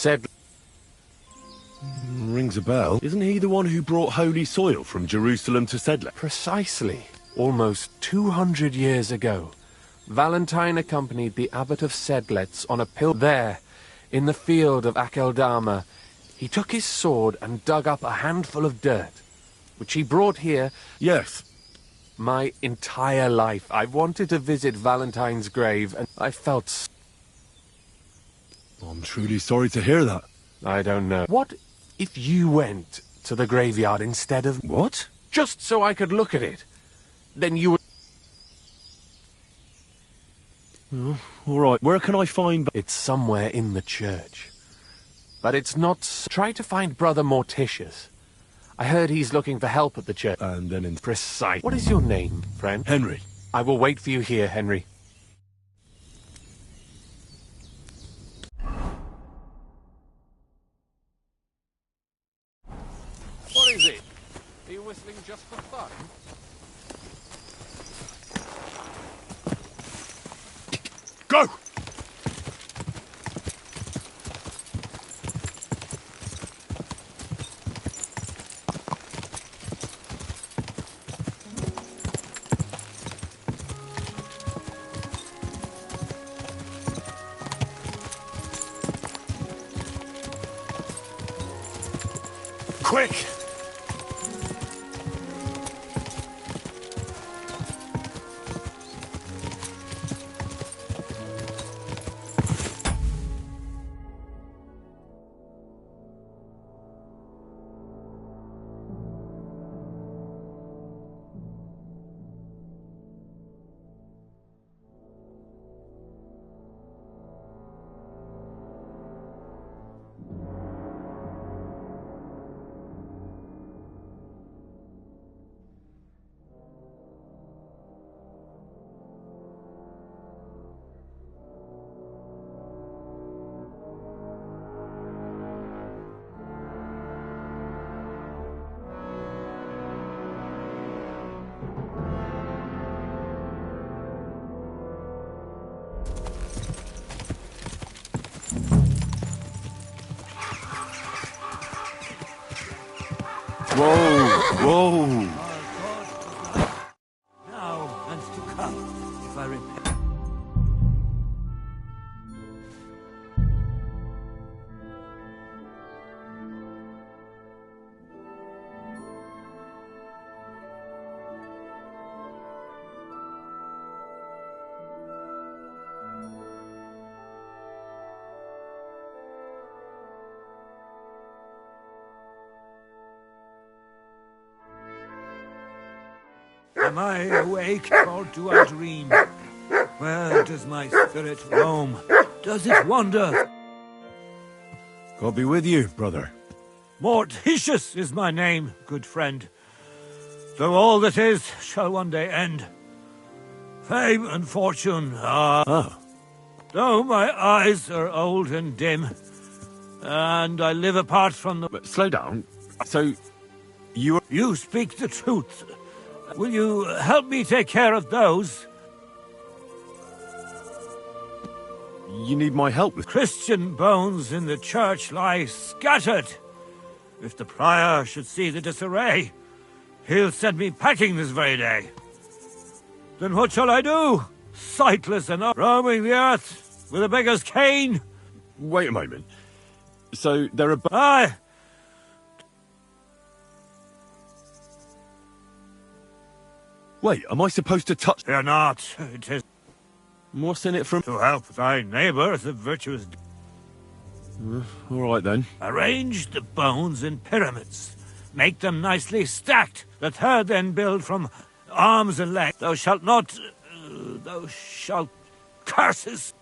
Said... Rings a bell. Isn't he the one who brought holy soil from Jerusalem to Sedlec? Precisely. Almost 200 years ago, Valentine accompanied the abbot of Sedlec on a there, in the field of Akeldama. He took his sword and dug up a handful of dirt, which he brought here. Yes. My entire life, I wanted to visit Valentine's grave, and I felt... I'm truly sorry to hear that. I don't know. What if you went to the graveyard instead of... What? Just so I could look at it. Then you would... Oh, all right, where can I find... It's somewhere in the church. But it's not... Try to find Brother Morticius. I heard he's looking for help at the church. And then in... Precise. What is your name, friend? Henry. I will wait for you here, Henry. What is it? Are you whistling just for fun? Go! Quick! Whoa! Whoa! Now and to come, if I repent. Am I awake, or do I dream? Where does my spirit roam? Does it wander? God be with you, brother. Morticius is my name, good friend. Though all that is shall one day end. Fame and fortune are... Ah. Though my eyes are old and dim, and I live apart from the... But slow down. So, you... You speak the truth. Will you help me take care of those? You need my help with... Christian bones in the church lie scattered. If the prior should see the disarray, he'll send me packing this very day. Then what shall I do? Sightless and roaming the earth with a beggar's cane? Wait a moment. So, there are... Aye. Wait, am I supposed to touch... Fear not. It is... What's in it from... To help thy neighbour, the virtuous... all right, then. Arrange the bones in pyramids. Make them nicely stacked. The third then build from arms and legs. Thou shalt not... thou shalt... Curses!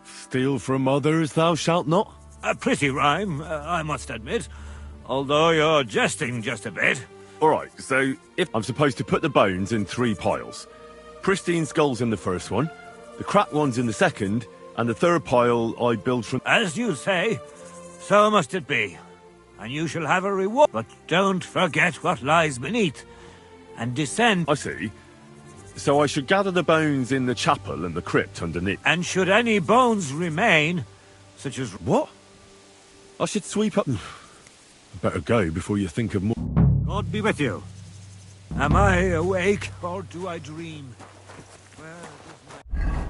Steal from others, thou shalt not? A pretty rhyme, I must admit. Although you're jesting just a bit. All right, so if I'm supposed to put the bones in 3 piles. Pristine skulls in the first one, the cracked ones in the second, and the third pile I build from... As you say, so must it be. And you shall have a reward. But don't forget what lies beneath. And descend... I see. So I should gather the bones in the chapel and the crypt underneath. And should any bones remain, such as... What? I should sweep up... Better go before you think of more... God be with you. Am I awake, or do I dream? Where is my...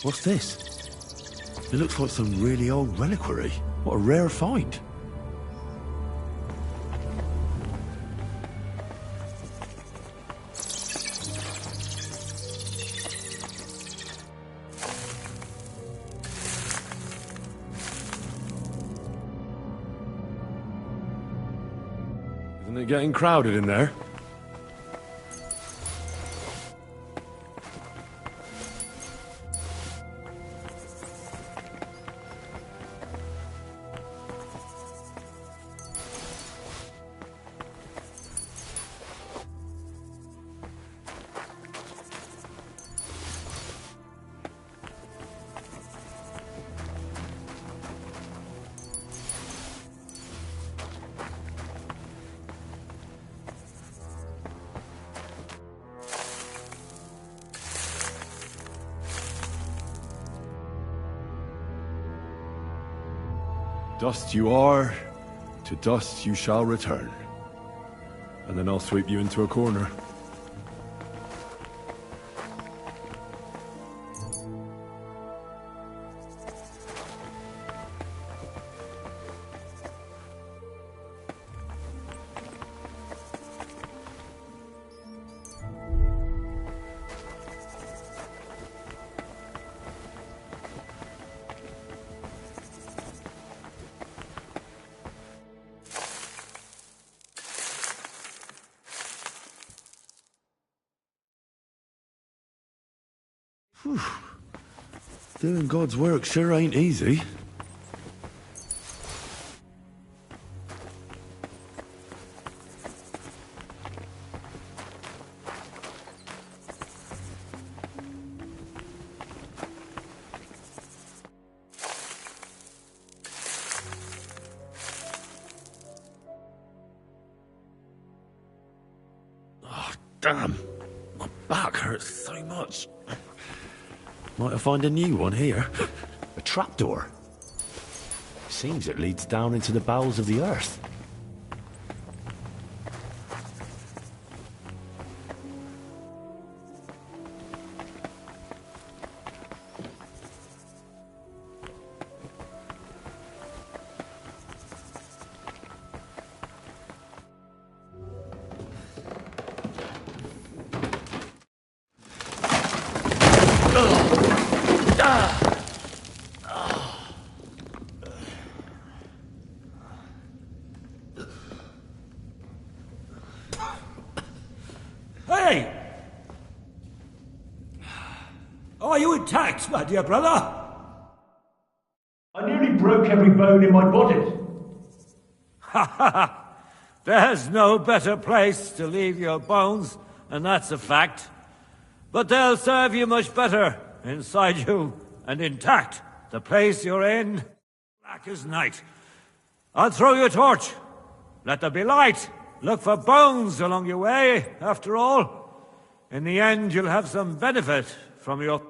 What's this? It looks like some really old reliquary. What a rare find. Isn't it getting crowded in there? Dust you are, to dust you shall return. And then I'll sweep you into a corner. Whew. Doing God's work sure ain't easy. Oh, damn. My back hurts so much. Might I find a new one here? A trapdoor. Seems it leads down into the bowels of the earth. Thanks, my dear brother. I nearly broke every bone in my body. Ha ha ha! There's no better place to leave your bones, and that's a fact. But they'll serve you much better inside you and intact. The place you're in, black as night. I'll throw you a torch. Let there be light. Look for bones along your way, after all. In the end, you'll have some benefit from your...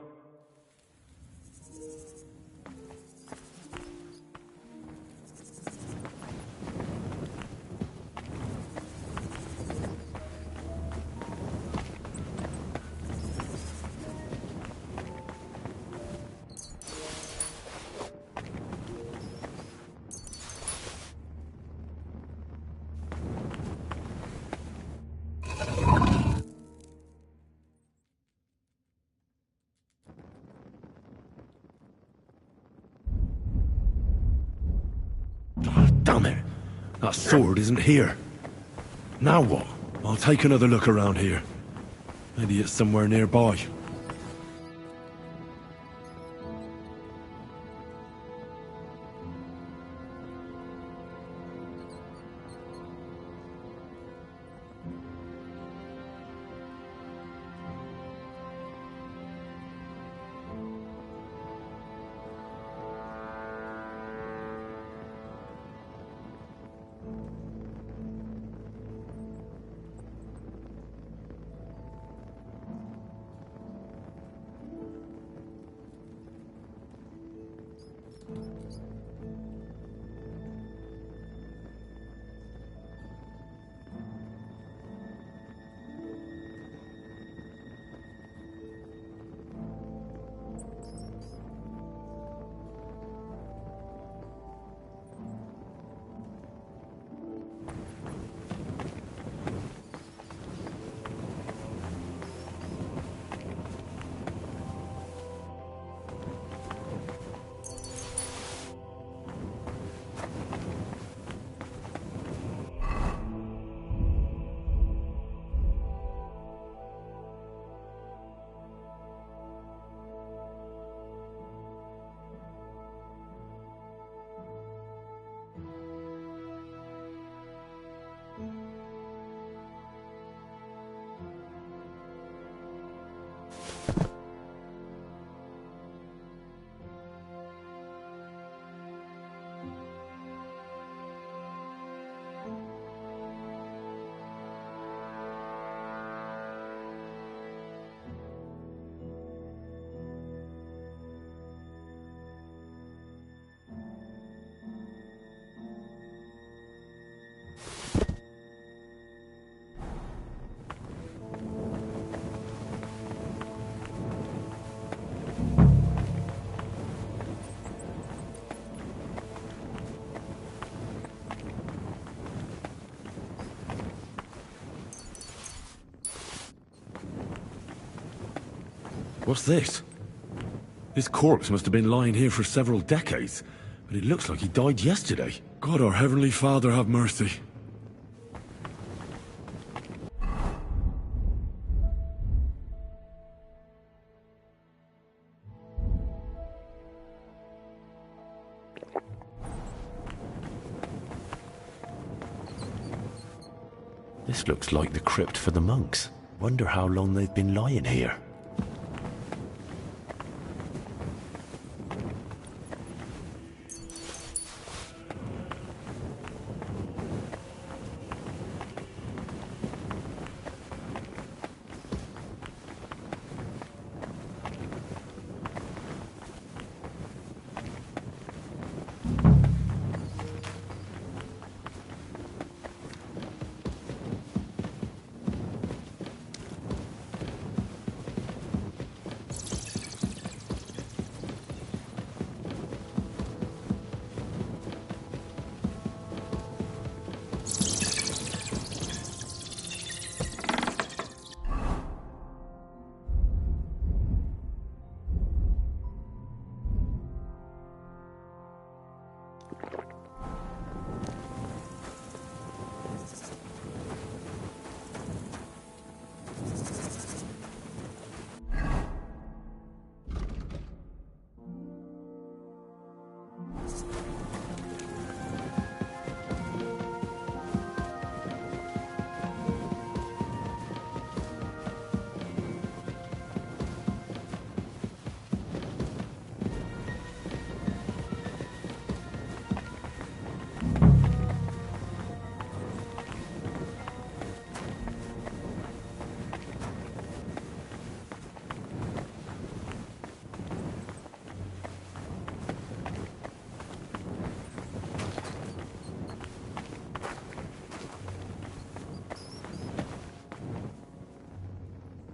Damn it! That sword isn't here. Now what? I'll take another look around here. Maybe it's somewhere nearby. What's this? This corpse must have been lying here for several decades, but it looks like he died yesterday. God, our Heavenly Father, have mercy. This looks like the crypt for the monks. Wonder how long they've been lying here.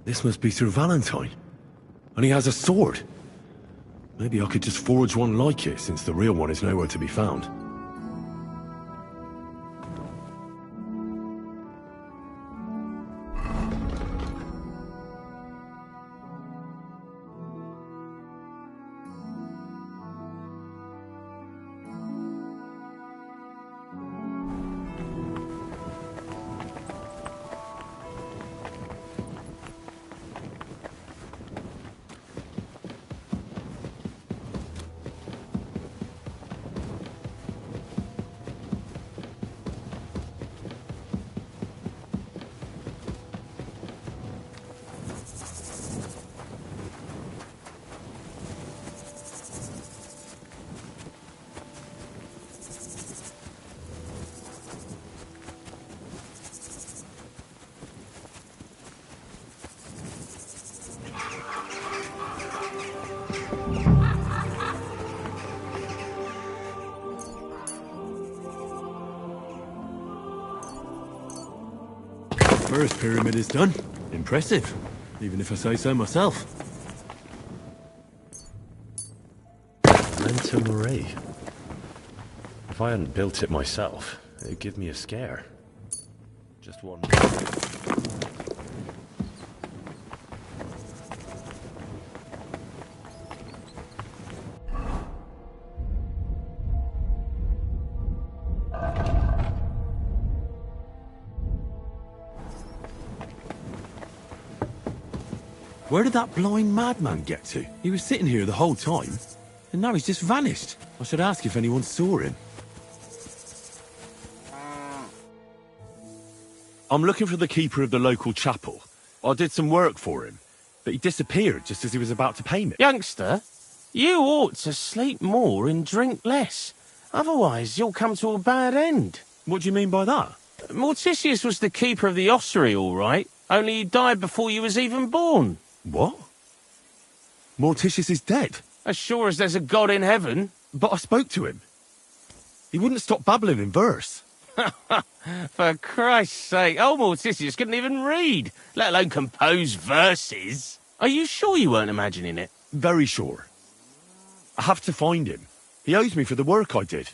This must be Sir Valentine. And he has a sword. Maybe I could just forge one like it, since the real one is nowhere to be found. First pyramid is done. Impressive, even if I say so myself. Lenta Marie. If I hadn't built it myself, it'd give me a scare. Just one. Where did that blind madman get to? He was sitting here the whole time, and now he's just vanished. I should ask if anyone saw him. I'm looking for the keeper of the local chapel. I did some work for him, but he disappeared just as he was about to pay me. Youngster, you ought to sleep more and drink less. Otherwise, you'll come to a bad end. What do you mean by that? Morticius was the keeper of the ossuary, all right, only he died before you was even born. What? Morticius is dead? As sure as there's a God in heaven. But I spoke to him. He wouldn't stop babbling in verse. For Christ's sake, old Morticius couldn't even read, let alone compose verses. Are you sure you weren't imagining it? Very sure. I have to find him. He owes me for the work I did.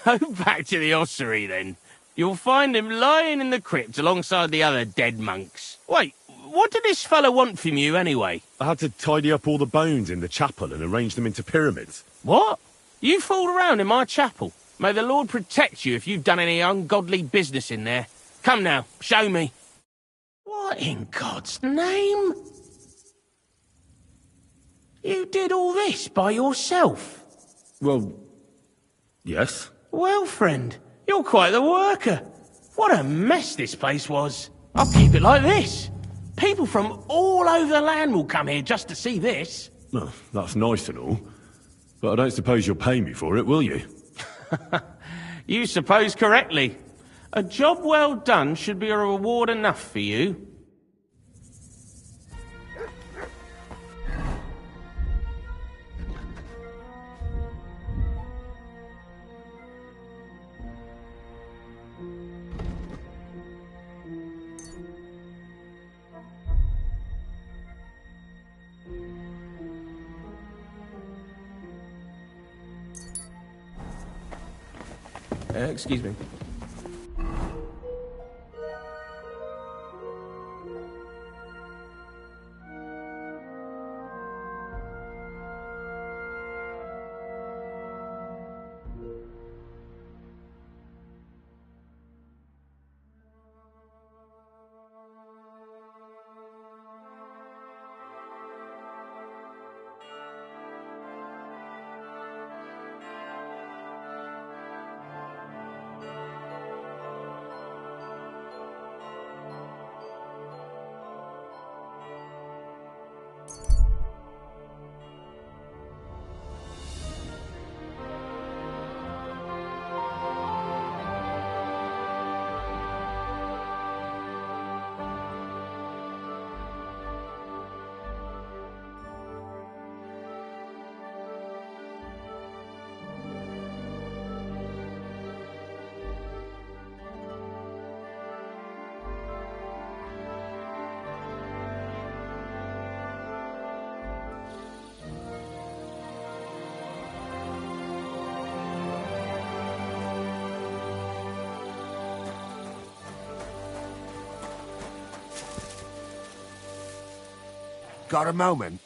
Go back to the ossuary, then. You'll find him lying in the crypt alongside the other dead monks. Wait, what did this fellow want from you, anyway? I had to tidy up all the bones in the chapel and arrange them into pyramids. What? You fooled around in my chapel? May the Lord protect you if you've done any ungodly business in there. Come now, show me. What in God's name? You did all this by yourself? Well, yes. Well, friend, you're quite the worker. What a mess this place was. I'll keep it like this. People from all over the land will come here just to see this. Well, that's nice and all. But I don't suppose you'll pay me for it, will you? You suppose correctly. A job well done should be a reward enough for you. Excuse me. got a moment?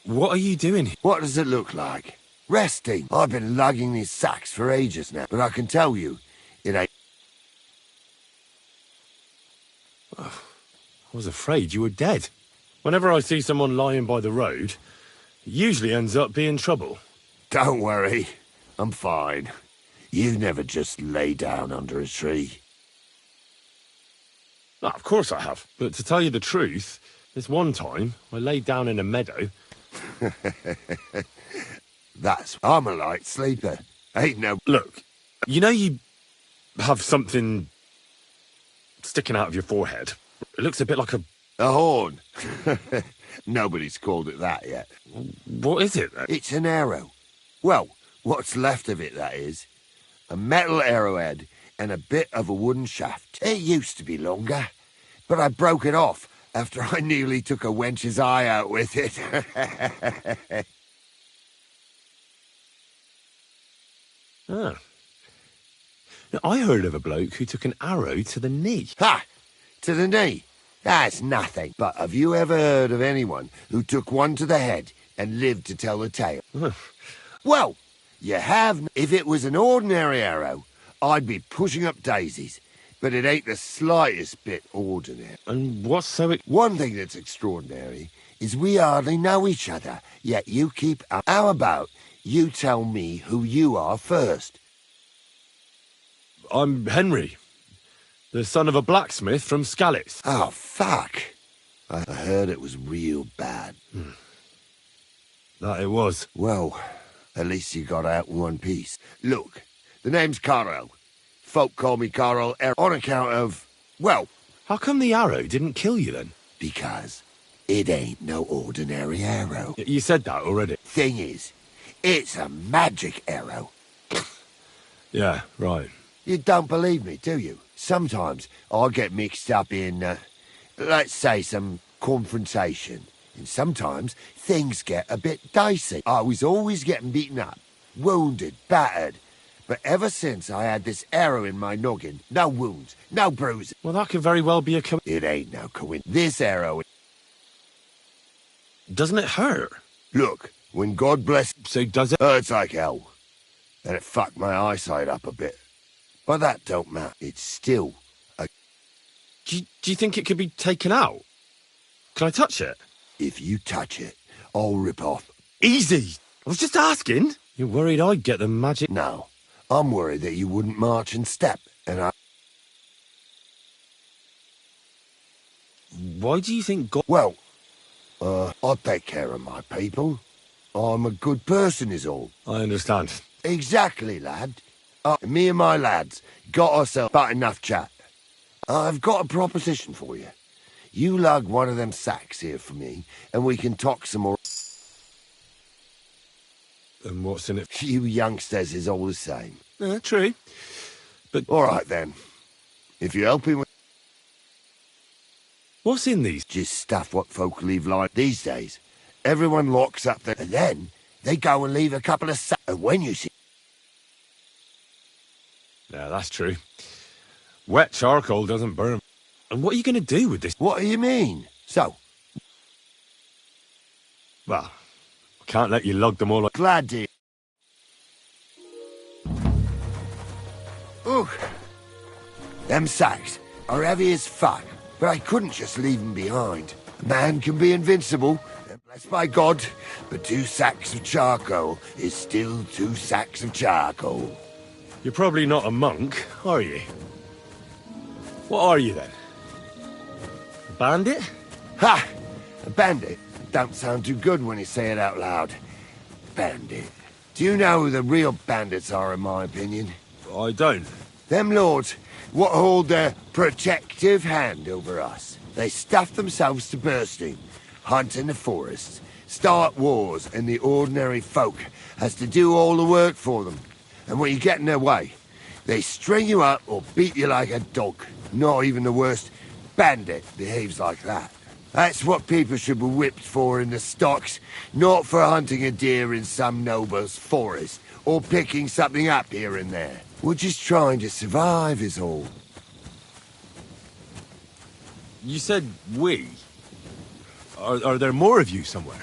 What are you doing here? What does it look like? Resting. I've been lugging these sacks for ages now, but I can tell you, it ain't... I was afraid you were dead. Whenever I see someone lying by the road, it usually ends up being trouble. Don't worry, I'm fine. You never just lay down under a tree. Oh, of course I have. But to tell you the truth, this one time, I laid down in a meadow. I'm a light sleeper. Ain't no... Look, you know you have something sticking out of your forehead. It looks a bit like a... A horn. Nobody's called it that yet. What is it, then? It's an arrow. Well, what's left of it, that is. A metal arrowhead and a bit of a wooden shaft. It used to be longer, but I broke it off after I nearly took a wench's eye out with it. Ah. Now, I heard of a bloke who took an arrow to the knee. Ha! To the knee. That's nothing. But have you ever heard of anyone who took one to the head and lived to tell the tale? Well, you have. If it was an ordinary arrow, I'd be pushing up daisies. But it ain't the slightest bit ordinary. And what's so... One thing that's extraordinary is we hardly know each other, yet you keep up. How about you tell me who you are first? I'm Henry, the son of a blacksmith from Skalitz. Oh, fuck. I heard it was real bad. That it was. Well, at least you got out in one piece. Look, the name's Carl. Folk call me Carl on account of, well... How come the arrow didn't kill you then? Because it ain't no ordinary arrow. You said that already. Thing is, it's a magic arrow. Yeah, right. You don't believe me, do you? Sometimes I get mixed up in, let's say, some confrontation. And sometimes things get a bit dicey. I was always getting beaten up, wounded, battered. But ever since I had this arrow in my noggin, no wounds, no bruises. Well, that could very well be a It ain't no coincidence. This arrow... Doesn't it hurt? Look, when God bless... So does it? Hurts like hell. And it fucked my eyesight up a bit. But that don't matter. It's still a... Do you think it could be taken out? Can I touch it? If you touch it, I'll rip off. Easy! I was just asking. You're worried I'd get the magic... No. I'm worried that you wouldn't march and step, and I... Why do you think God... Well, I take care of my people. I'm a good person is all. I understand. Exactly, lad. Me and my lads got ourselves about enough chat. I've got a proposition for you. You lug one of them sacks here for me, and we can talk some more. And what's in it? You youngsters is all the same. True. But... All right, then. If you're helping with... What's in these? Just stuff what folk leave lying these days. Everyone locks up their... And then they go and leave a couple of sacks. And when you see... Yeah, that's true. Wet charcoal doesn't burn. And what are you going to do with this? What do you mean? So? Well, I can't let you lug them all... Glad to... Ooh. Them sacks are heavy as fuck, but I couldn't just leave them behind. A man can be invincible, and blessed by God, but 2 sacks of charcoal is still 2 sacks of charcoal. You're probably not a monk, are you? What are you, then? A bandit? Ha! A bandit? Don't sound too good when you say it out loud. Bandit. Do you know who the real bandits are, in my opinion? I don't. Them lords what hold their protective hand over us. They stuff themselves to bursting, hunt in the forests, start wars, and the ordinary folk has to do all the work for them. And when you get in their way, they string you up or beat you like a dog. Not even the worst bandit behaves like that. That's what people should be whipped for in the stocks, not for hunting a deer in some noble's forest, or picking something up here and there. We're just trying to survive is all. You said we. Are there more of you somewhere?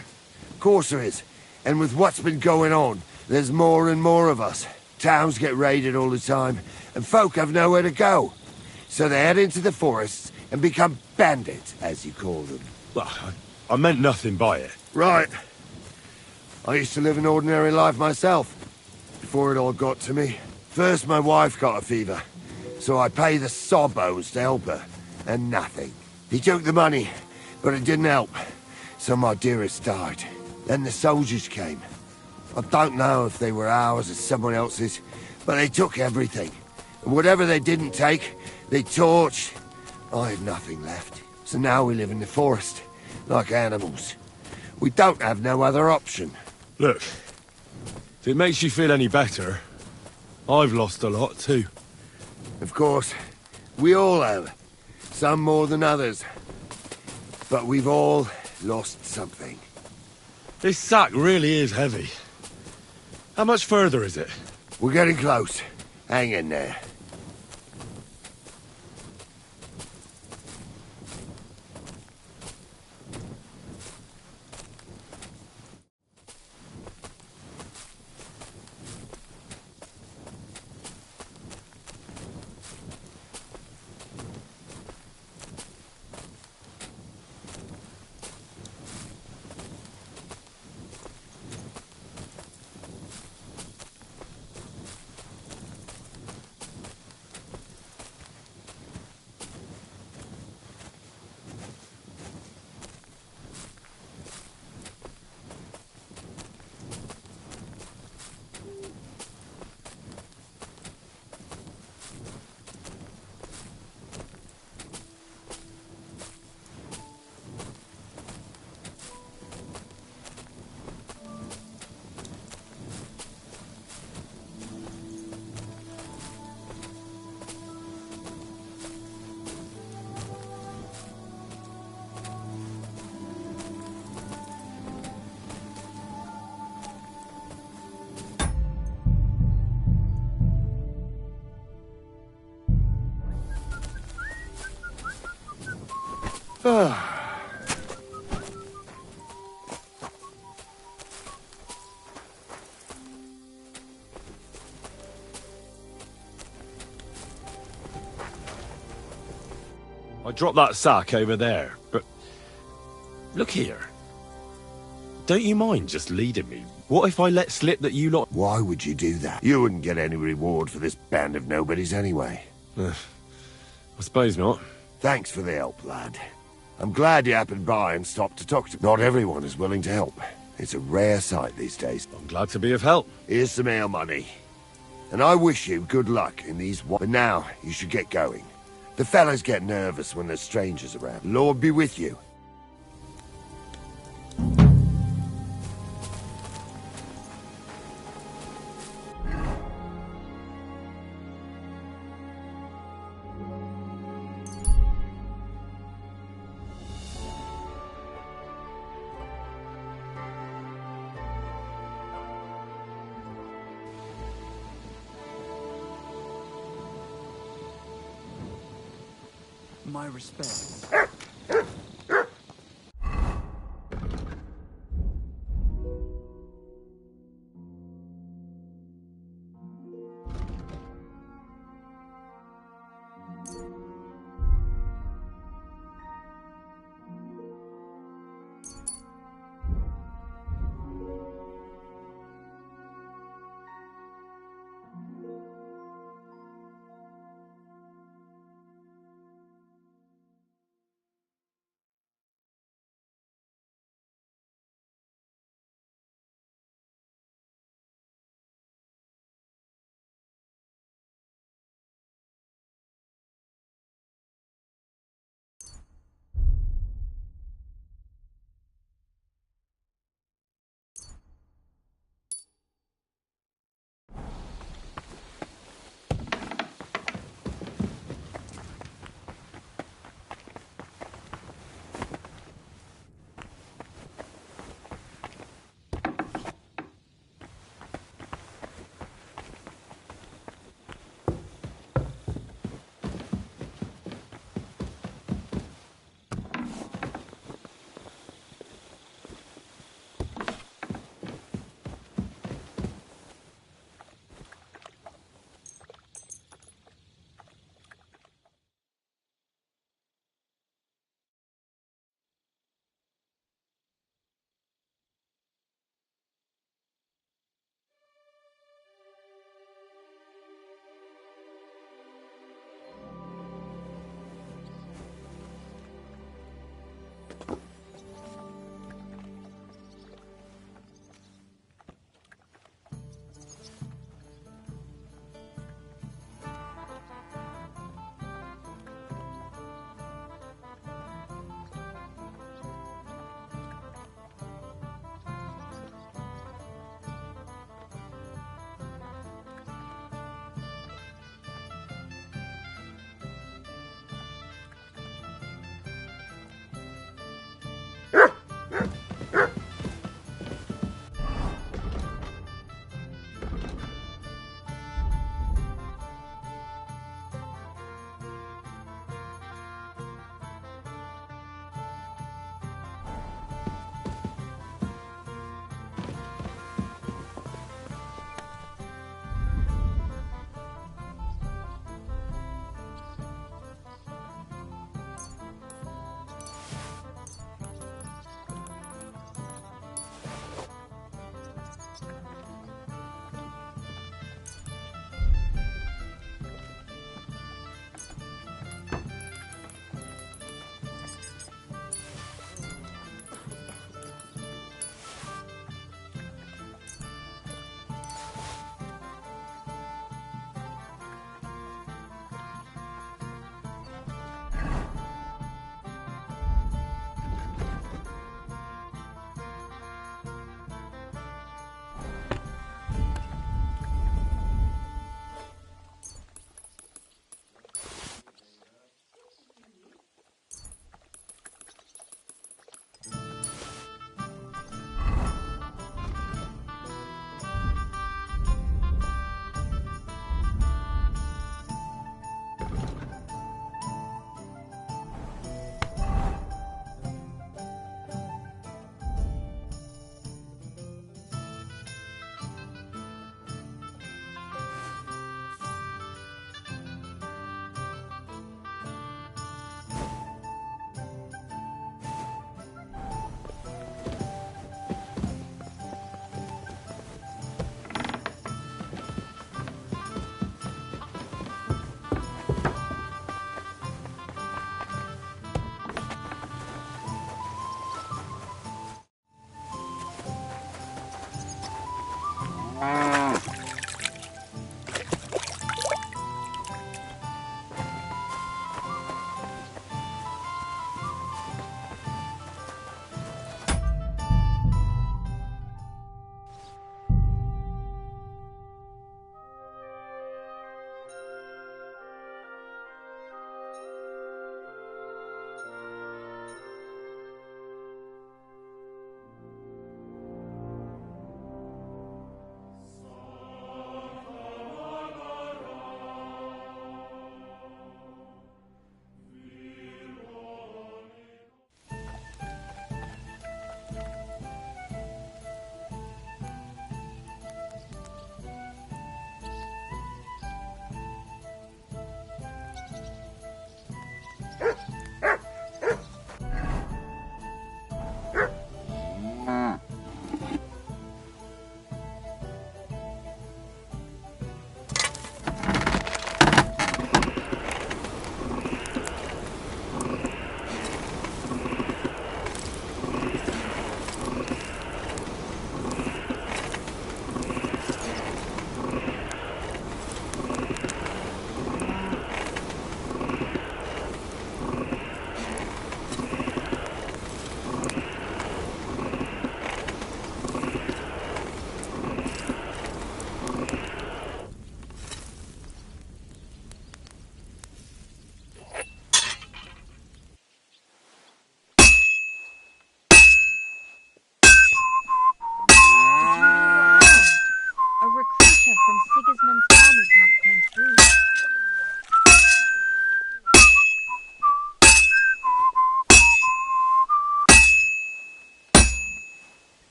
Of course there is. And with what's been going on, there's more and more of us. Towns get raided all the time, and folk have nowhere to go. So they head into the forests and become bandits, as you call them. Well, I meant nothing by it. Right. I used to live an ordinary life myself, before it all got to me. First my wife got a fever, so I paid the sawbones to help her, and nothing. He took the money, but it didn't help, so my dearest died. Then the soldiers came. I don't know if they were ours or someone else's, but they took everything. And whatever they didn't take, they torched. I had nothing left. So now we live in the forest, like animals. We don't have no other option. Look, if it makes you feel any better, I've lost a lot too. Of course, we all have. Some more than others. But we've all lost something. This sack really is heavy. How much further is it? We're getting close. Hang in there. I dropped that sack over there, but... Look here. Don't you mind just leading me? What if I let slip that you lot... Why would you do that? You wouldn't get any reward for this band of nobodies anyway. I suppose not. Thanks for the help, lad. I'm glad you happened by and stopped to talk to... Not everyone is willing to help. It's a rare sight these days. I'm glad to be of help. Here's some ale money. And I wish you good luck in these... But now, you should get going. The fellas get nervous when there's strangers around. Lord be with you. My respects.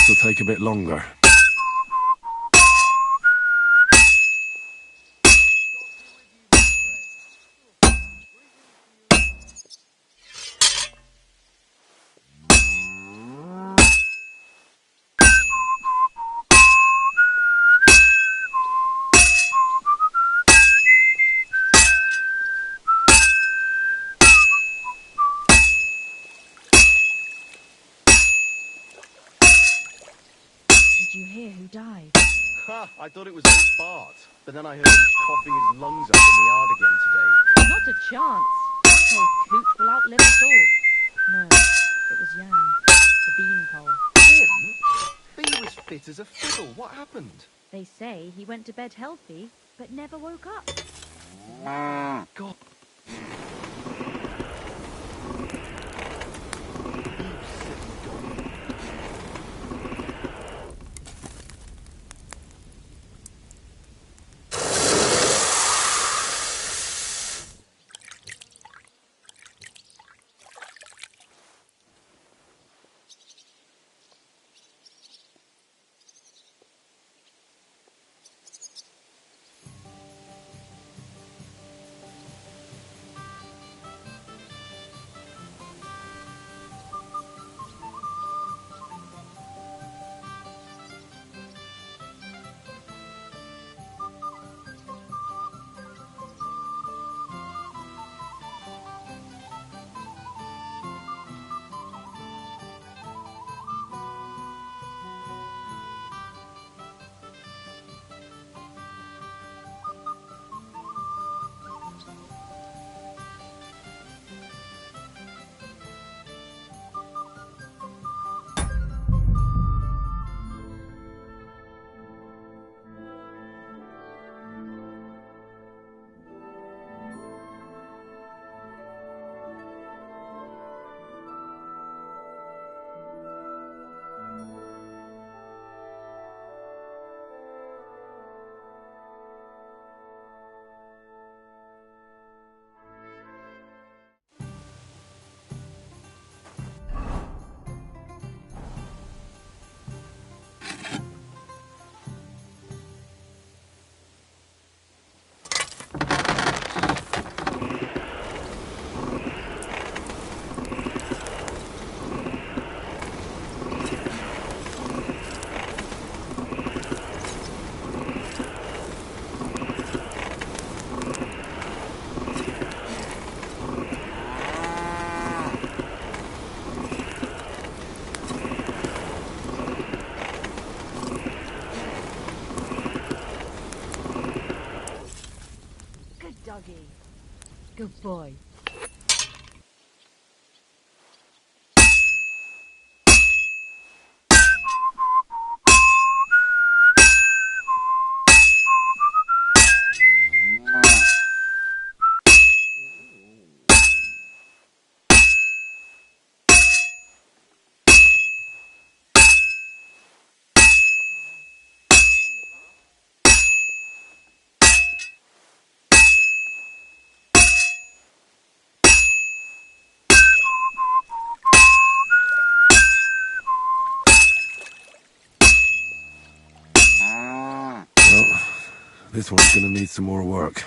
This'll take a bit longer. Did you hear who died? Ha! I thought it was old Bart, but then I heard him coughing his lungs up in the yard again today. Not a chance. That old coot will outlive us all. No, it was Jan, the beanpole. Him? He was fit as a fiddle. What happened? They say he went to bed healthy, but never woke up. God. This one's gonna need some more work.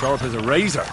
Sharp as a razor.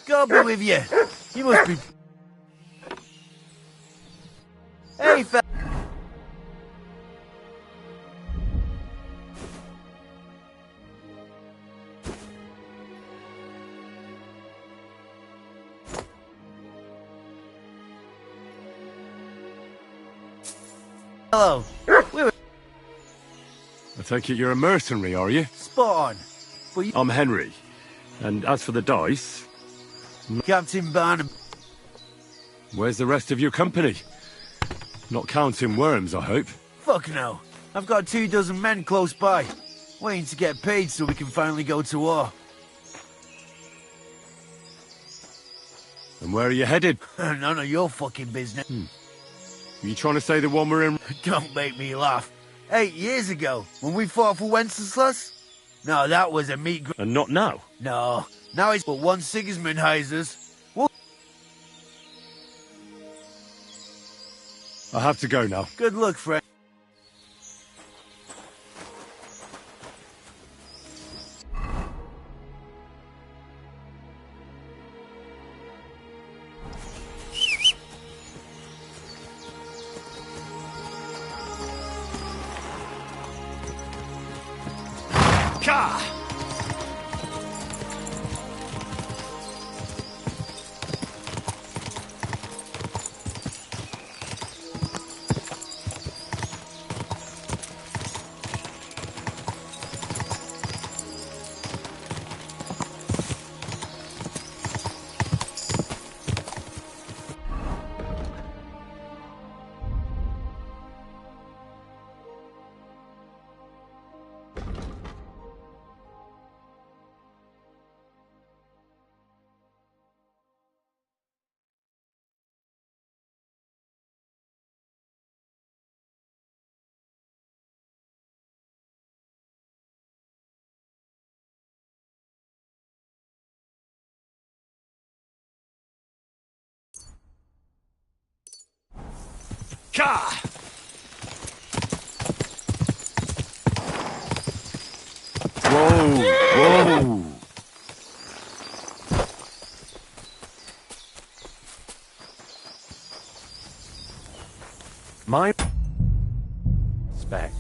God be with you. You must be... Hey, fella. Hello. I take it you're a mercenary, are you? Spot on. But I'm Henry. And as for the dice... Captain Barnum. Where's the rest of your company? Not counting worms, I hope. Fuck no. I've got 24 men close by, waiting to get paid so we can finally go to war. And where are you headed? None of your fucking business. Are you trying to say the one we're in? Don't make me laugh. 8 years ago, when we fought for Wenceslas? No, that was a meat gr— And not now. No, now it's but one Sigismund Heisers. Well, I have to go now. good luck, friend. Whoa! My spec.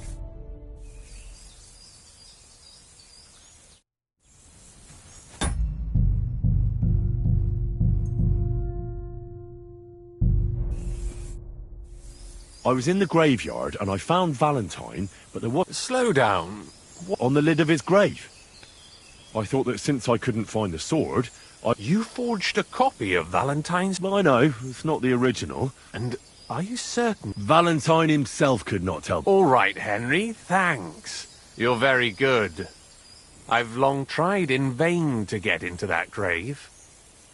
I was in the graveyard and I found Valentine, but there was Slow down. on the lid of his grave. I thought that since I couldn't find the sword, You forged a copy of Valentine's... Well, I know, it's not the original. And are you certain? Valentine himself could not tell. All right, Henry, thanks. You're very good. I've long tried in vain to get into that grave.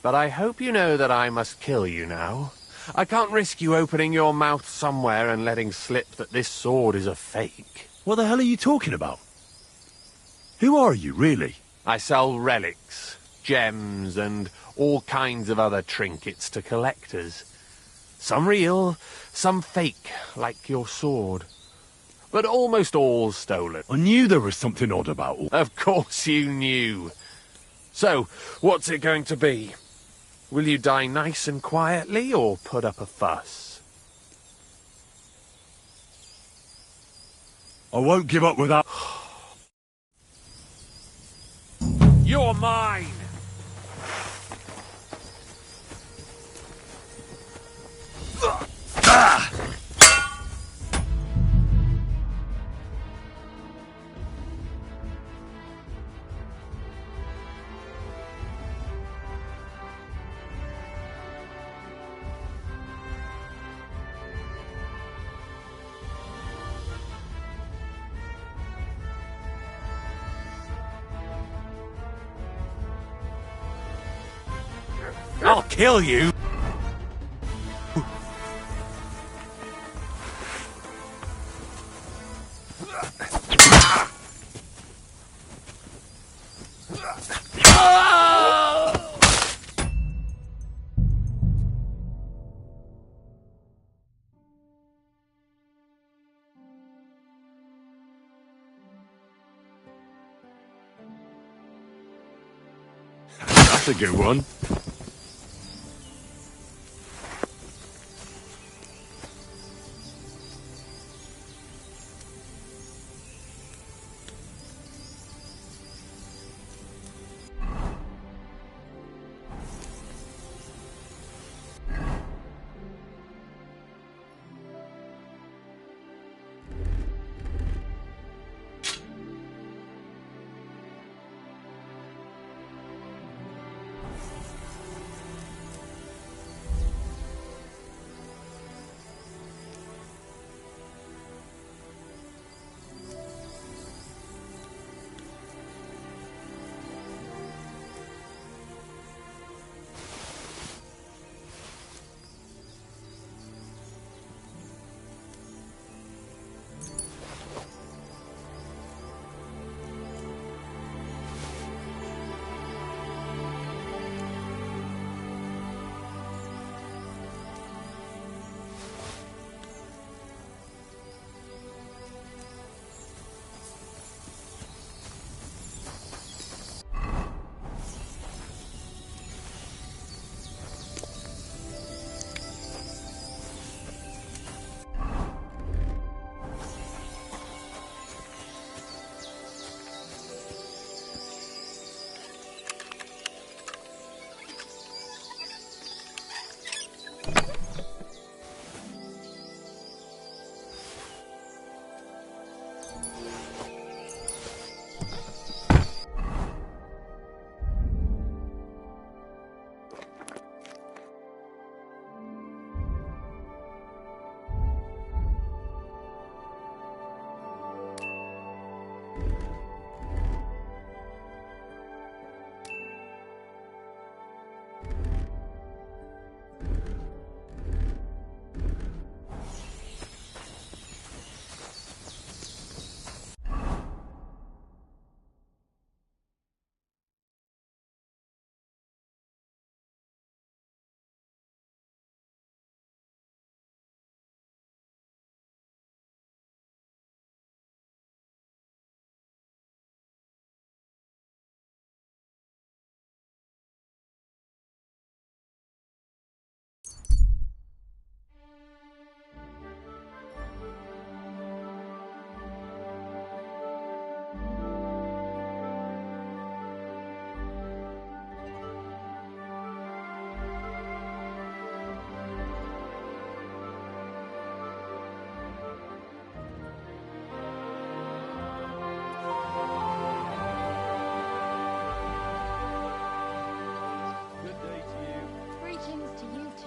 But I hope you know that I must kill you now. I can't risk you opening your mouth somewhere and letting slip that this sword is a fake. What the hell are you talking about? Who are you, really? I sell relics, gems, and all kinds of other trinkets to collectors. Some real, some fake, like your sword. But almost all stolen. I knew there was something odd about all. Of course you knew. So, what's it going to be? Will you die nice and quietly, or put up a fuss? I won't give up without... You're mine! I'll kill you! That's a good one.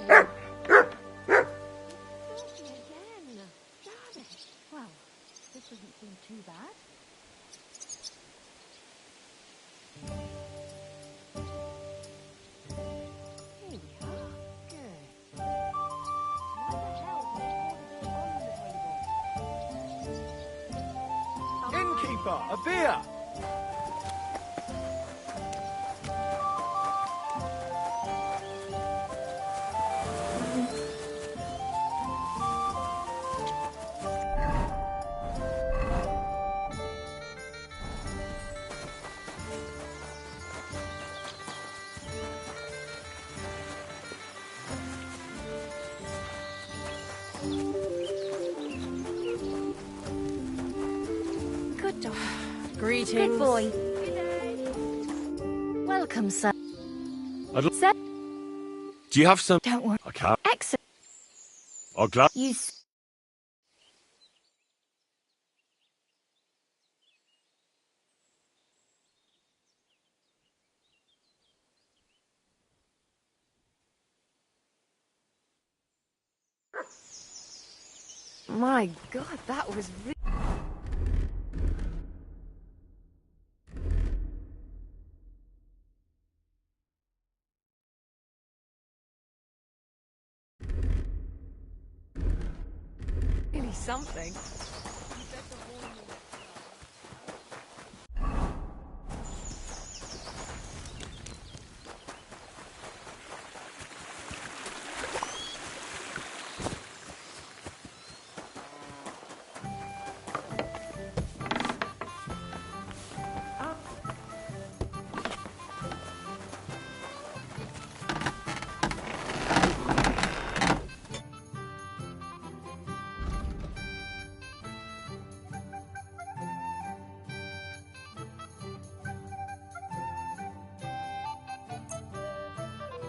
Well, this doesn't seem too bad. Here we are. Good. What the hell is on the table? Innkeeper, a beer! Good dog. Greetings. Good boy. Welcome, sir. Sir, Do you have some? don't worry. I can't. Excellent. I'm glad. My God, that was really something.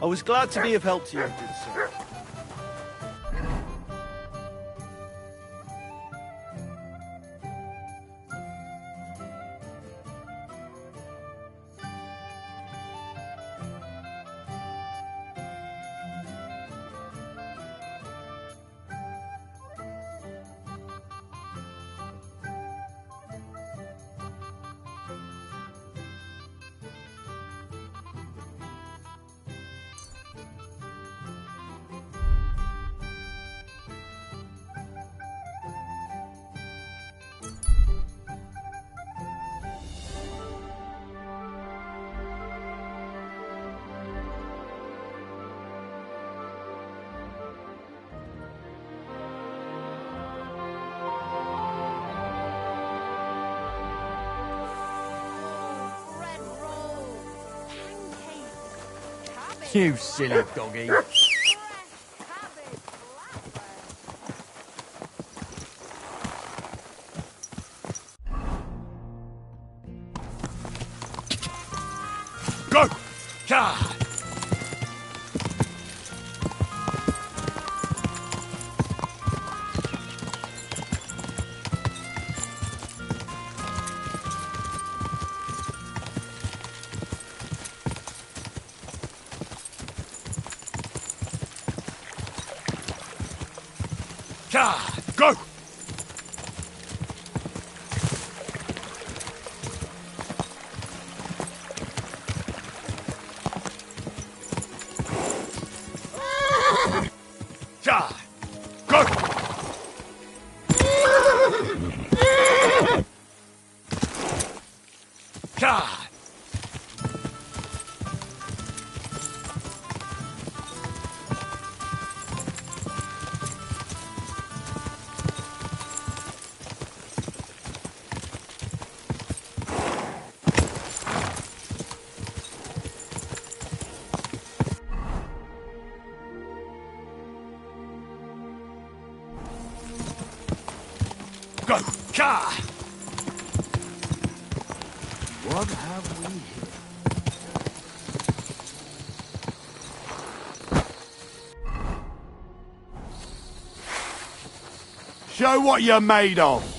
I was glad to be of help to you, good sir. You silly doggy. Go! Yeah! Go! Go! Go! What have we here? Show what you're made of.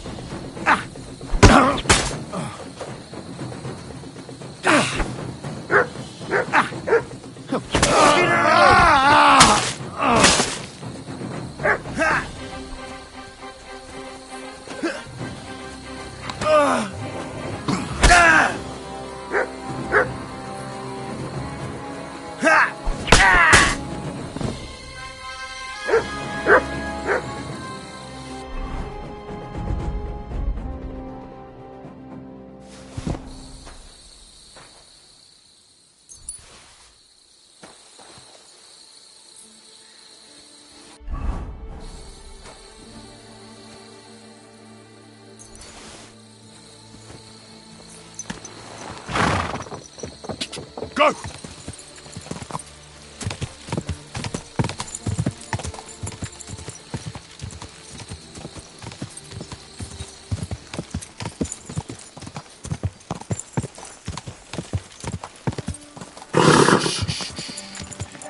Go!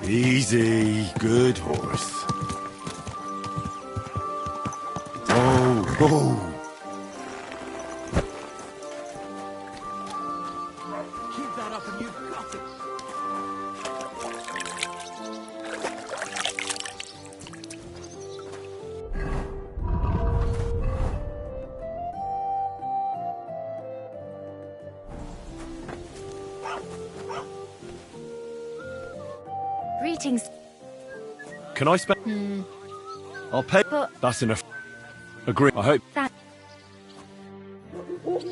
Easy. Good horse. Oh, oh. Keep that up and you've got it. Greetings. Can I spend? I'll pay. But That's enough. Agree. I hope. that Good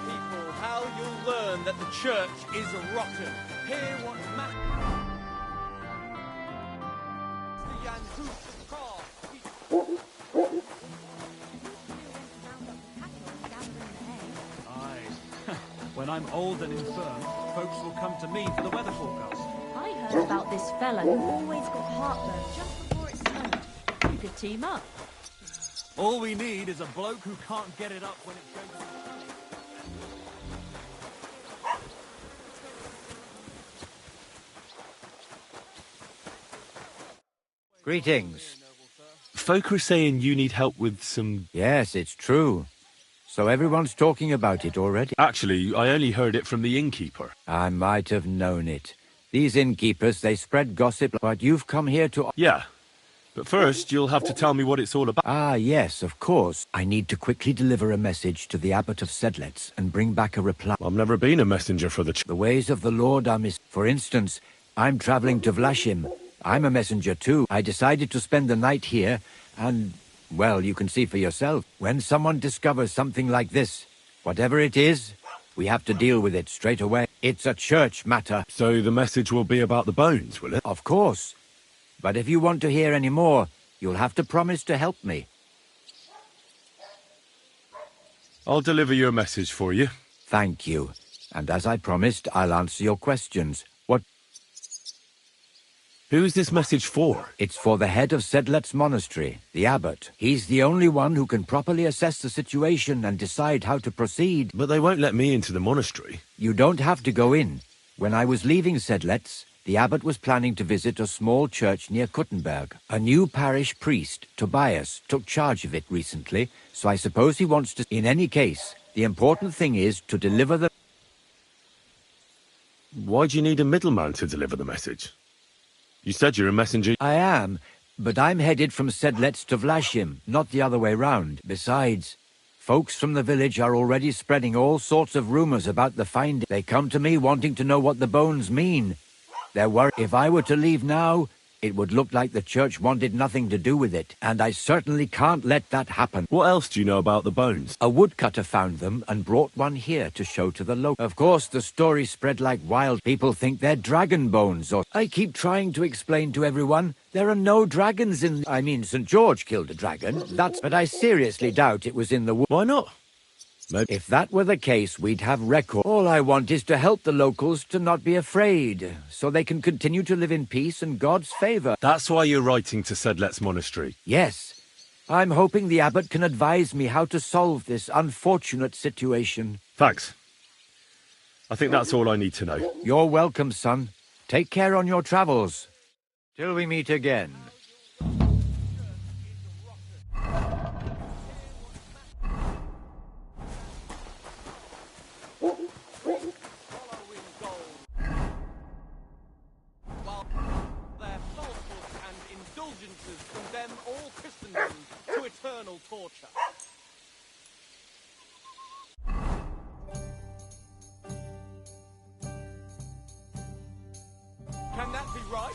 people, how you'll learn that the church is rotten. Hear what the Yanhoof of Car. Aye. When I'm old and infirm, folks will come to me for the weather forecast. I heard about this fella who always got heartburn just before it snowed. You could team up. All we need is a bloke who can't get it up when it's going to be sunny. Greetings. Folk are saying you need help with some... Yes, it's true. So everyone's talking about it already? Actually, I only heard it from the innkeeper. I might have known it. These innkeepers, they spread gossip, but you've come here to... Yeah. But first, you'll have to tell me what it's all about. Ah, yes, of course. I need to quickly deliver a message to the Abbot of Sedlets and bring back a reply. I've never been a messenger for the... The ways of the Lord are For instance, I'm traveling to Vlashim. I'm a messenger too. I decided to spend the night here, and, well, you can see for yourself. When someone discovers something like this, whatever it is, we have to deal with it straight away. It's a church matter. So the message will be about the bones, will it? Of course. But if you want to hear any more, you'll have to promise to help me. I'll deliver your message for you. Thank you. And as I promised, I'll answer your questions. Who is this message for? It's for the head of Sedlet's monastery, the abbot. He's the only one who can properly assess the situation and decide how to proceed. But they won't let me into the monastery. You don't have to go in. When I was leaving Sedlet's, the abbot was planning to visit a small church near Kuttenberg. A new parish priest, Tobias, took charge of it recently, so I suppose he wants to... In any case, the important thing is to deliver the... Why do you need a middleman to deliver the message? You said you're a messenger. I am, but I'm headed from Sedlets to Vlashim, not the other way round. Besides, folks from the village are already spreading all sorts of rumors about the finding. They come to me wanting to know what the bones mean. They're worried if I were to leave now, it would look like the church wanted nothing to do with it, and I certainly can't let that happen. What else do you know about the bones? A woodcutter found them and brought one here to show to the locals. Of course, the story spread like wild. People think they're dragon bones, or... I keep trying to explain to everyone, there are no dragons in... I mean, St. George killed a dragon, but I seriously doubt it was in the wood. Why not? If that were the case, we'd have record. All I want is to help the locals to not be afraid, so they can continue to live in peace and God's favor. That's why you're writing to Sedlet's monastery. Yes. I'm hoping the abbot can advise me how to solve this unfortunate situation. Thanks. I think that's all I need to know. You're welcome, son. Take care on your travels. Till we meet again. Condemn all Christendom to eternal torture. Can that be right?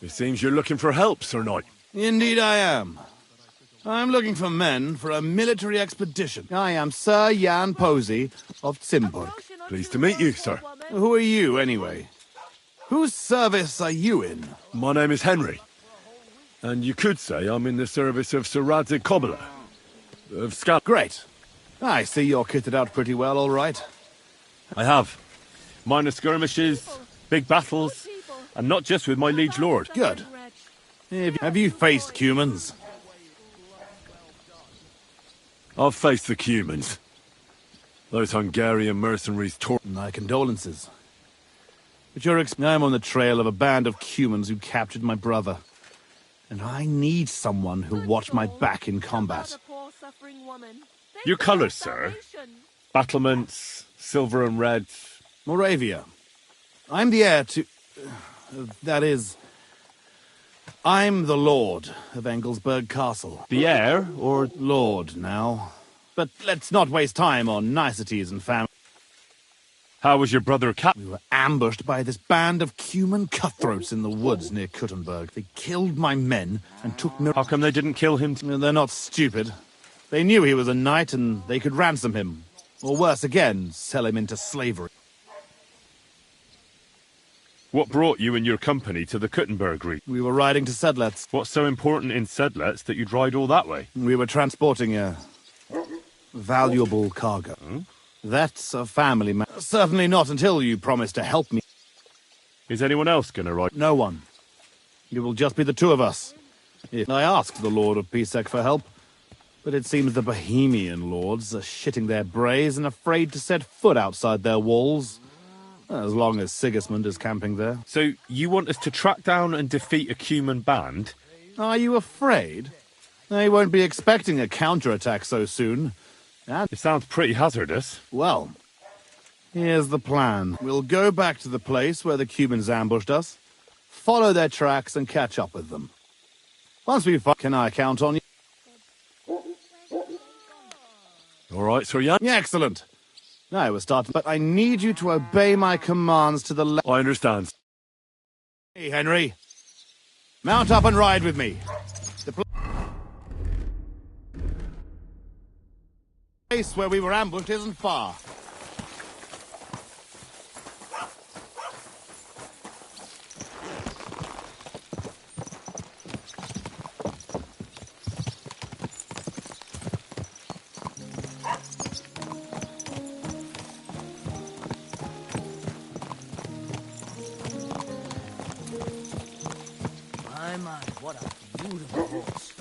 It seems you're looking for help, Sir Knight. Indeed I am. I'm looking for men for a military expedition. I am Sir Jan Posey of Simburg. Pleased to meet you, sir. Who are you, anyway? Whose service are you in? My name is Henry. And you could say I'm in the service of Sir Radzig Kobyla of Scotland. Great. I see you're kitted out pretty well, all right. I have. Minor skirmishes, big battles, and not just with my liege lord. Good. Have you faced Cumans? I've faced the Cumans. Those Hungarian mercenaries tore... My condolences. But I'm on the trail of a band of Cumans who captured my brother. And I need someone who'll watch my back in combat. Your colours, sir? Battlements, silver and red. Moravia. I'm the heir to... that is... I'm the Lord of Engelsberg Castle. The heir, or... Lord, now. But let's not waste time on niceties and family. How was your brother We were ambushed by this band of Cuman cutthroats in the woods near Kuttenberg. They killed my men and took no... How come they didn't kill him? They're not stupid. They knew he was a knight and they could ransom him. Or worse again, sell him into slavery. What brought you and your company to the Kuttenberg region? We were riding to Sedlets. What's so important in Sedlets that you'd ride all that way? We were transporting a valuable cargo. That's a family matter. Certainly not until you promise to help me. Is anyone else going to ride? No one. It will just be the two of us. I asked the Lord of Pisek for help, but it seems the Bohemian lords are shitting their brays and afraid to set foot outside their walls. As long as Sigismund is camping there. So, you want us to track down and defeat a Cuman band? Are you afraid? They won't be expecting a counterattack so soon. And it sounds pretty hazardous. Well, here's the plan. We'll go back to the place where the Cumans ambushed us, follow their tracks and catch up with them. Once we find, can I count on you? All right, Sir Jan. Yeah, excellent. Now we're starting, but I need you to obey my commands to the left. I understand. Hey, Henry. Mount up and ride with me. The place where we were ambushed isn't far. My, what a beautiful horse.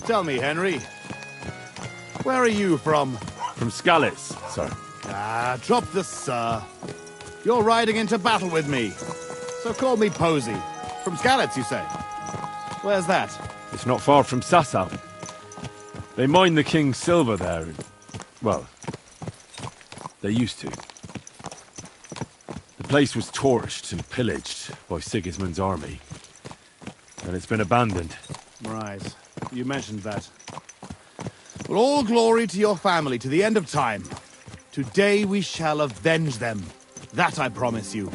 Tell me, Henry, where are you from? From Skalitz, sir. Ah, drop the sir. You're riding into battle with me. So call me Posey. From Skalitz, you say? Where's that? It's not far from Sasau. They mine the king's silver there. Well, they used to. The place was torched and pillaged by Sigismund's army. And it's been abandoned. Right. You mentioned that. Well, all glory to your family to the end of time. Today we shall avenge them. That I promise you.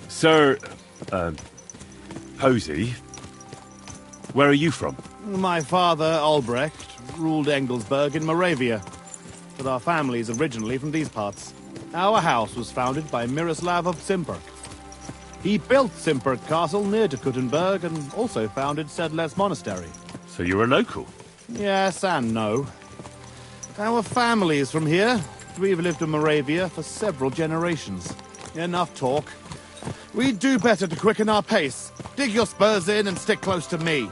Sir, Posey, where are you from? My father, Albrecht, ruled Engelsberg in Moravia. But our family's originally from these parts. Our house was founded by Miroslav of Simperk. He built Simperk Castle near to Kuttenberg and also founded Sedlets Monastery. So you're a local? Yes and no. Our family is from here. We've lived in Moravia for several generations. Enough talk. We'd do better to quicken our pace. Dig your spurs in and stick close to me.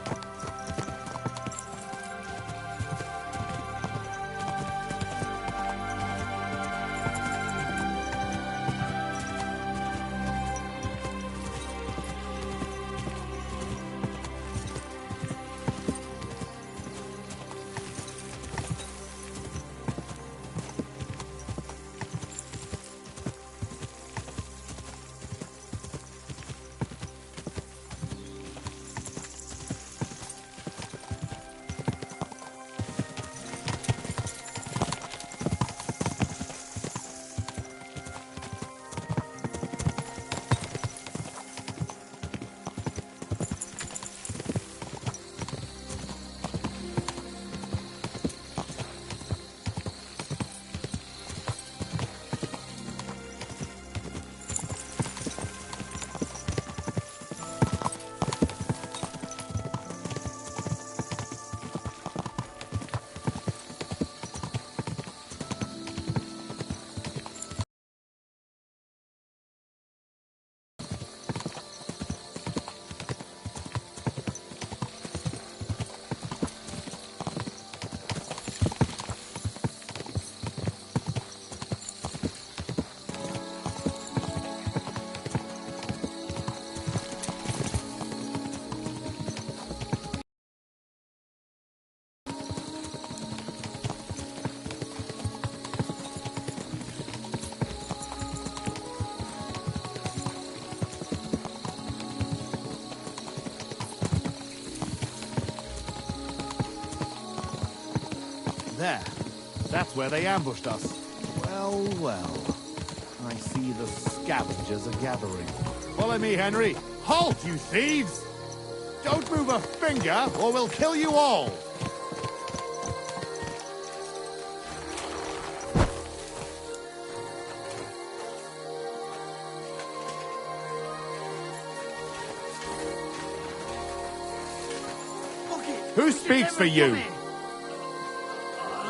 There. That's where they ambushed us. Well, well. I see the scavengers are gathering. Follow me, Henry. Halt, you thieves! Don't move a finger, or we'll kill you all! Who speaks for you?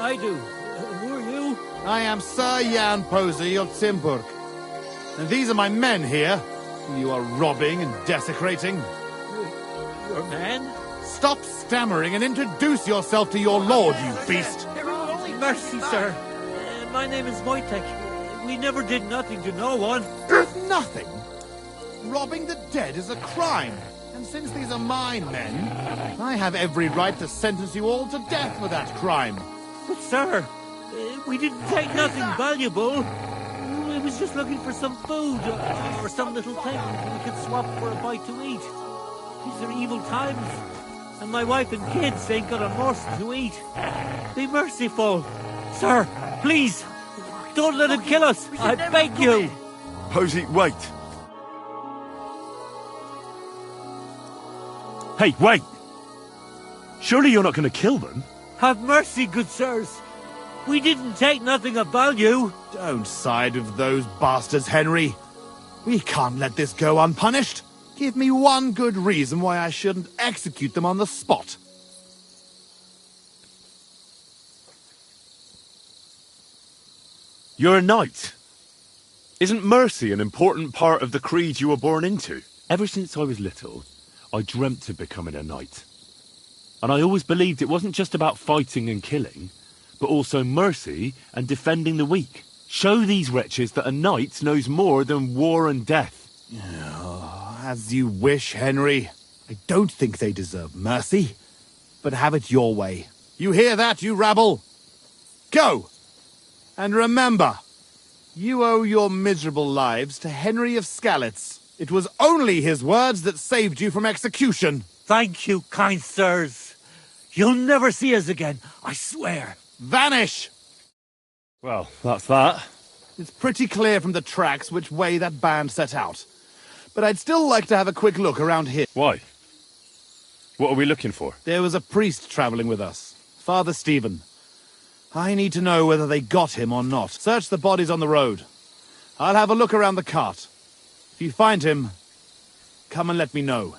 I do. Who are you? I am Sir Jan Posey of Simburg. And these are my men here, who you are robbing and desecrating. Your man? Stop stammering and introduce yourself to your lord, you beast! Mercy, sir. My name is Wojtek. We never did nothing to no one. Nothing? Robbing the dead is a crime. And since these are my men, I have every right to sentence you all to death for that crime. But, sir, we didn't take nothing valuable. We was just looking for some food or some little thing we could swap for a bite to eat. These are evil times, and my wife and kids ain't got a morsel to eat. Be merciful. Sir, please, don't let him kill us. I beg you. Posey, wait. Hey, wait! Surely you're not going to kill them? Have mercy, good sirs. We didn't take nothing of value. Don't side with those bastards, Henry. We can't let this go unpunished. Give me one good reason why I shouldn't execute them on the spot. You're a knight. Isn't mercy an important part of the creed you were born into? Ever since I was little, I dreamt of becoming a knight. And I always believed it wasn't just about fighting and killing, but also mercy and defending the weak. Show these wretches that a knight knows more than war and death. As you wish, Henry. I don't think they deserve mercy, but have it your way. You hear that, you rabble? Go! And remember, you owe your miserable lives to Henry of Skalitz. It was only his words that saved you from execution. Thank you, kind sirs. You'll never see us again, I swear. Vanish! Well, that's that. It's pretty clear from the tracks which way that band set out. But I'd still like to have a quick look around here. Why? What are we looking for? There was a priest traveling with us, Father Stephen. I need to know whether they got him or not. Search the bodies on the road. I'll have a look around the cart. If you find him, come and let me know.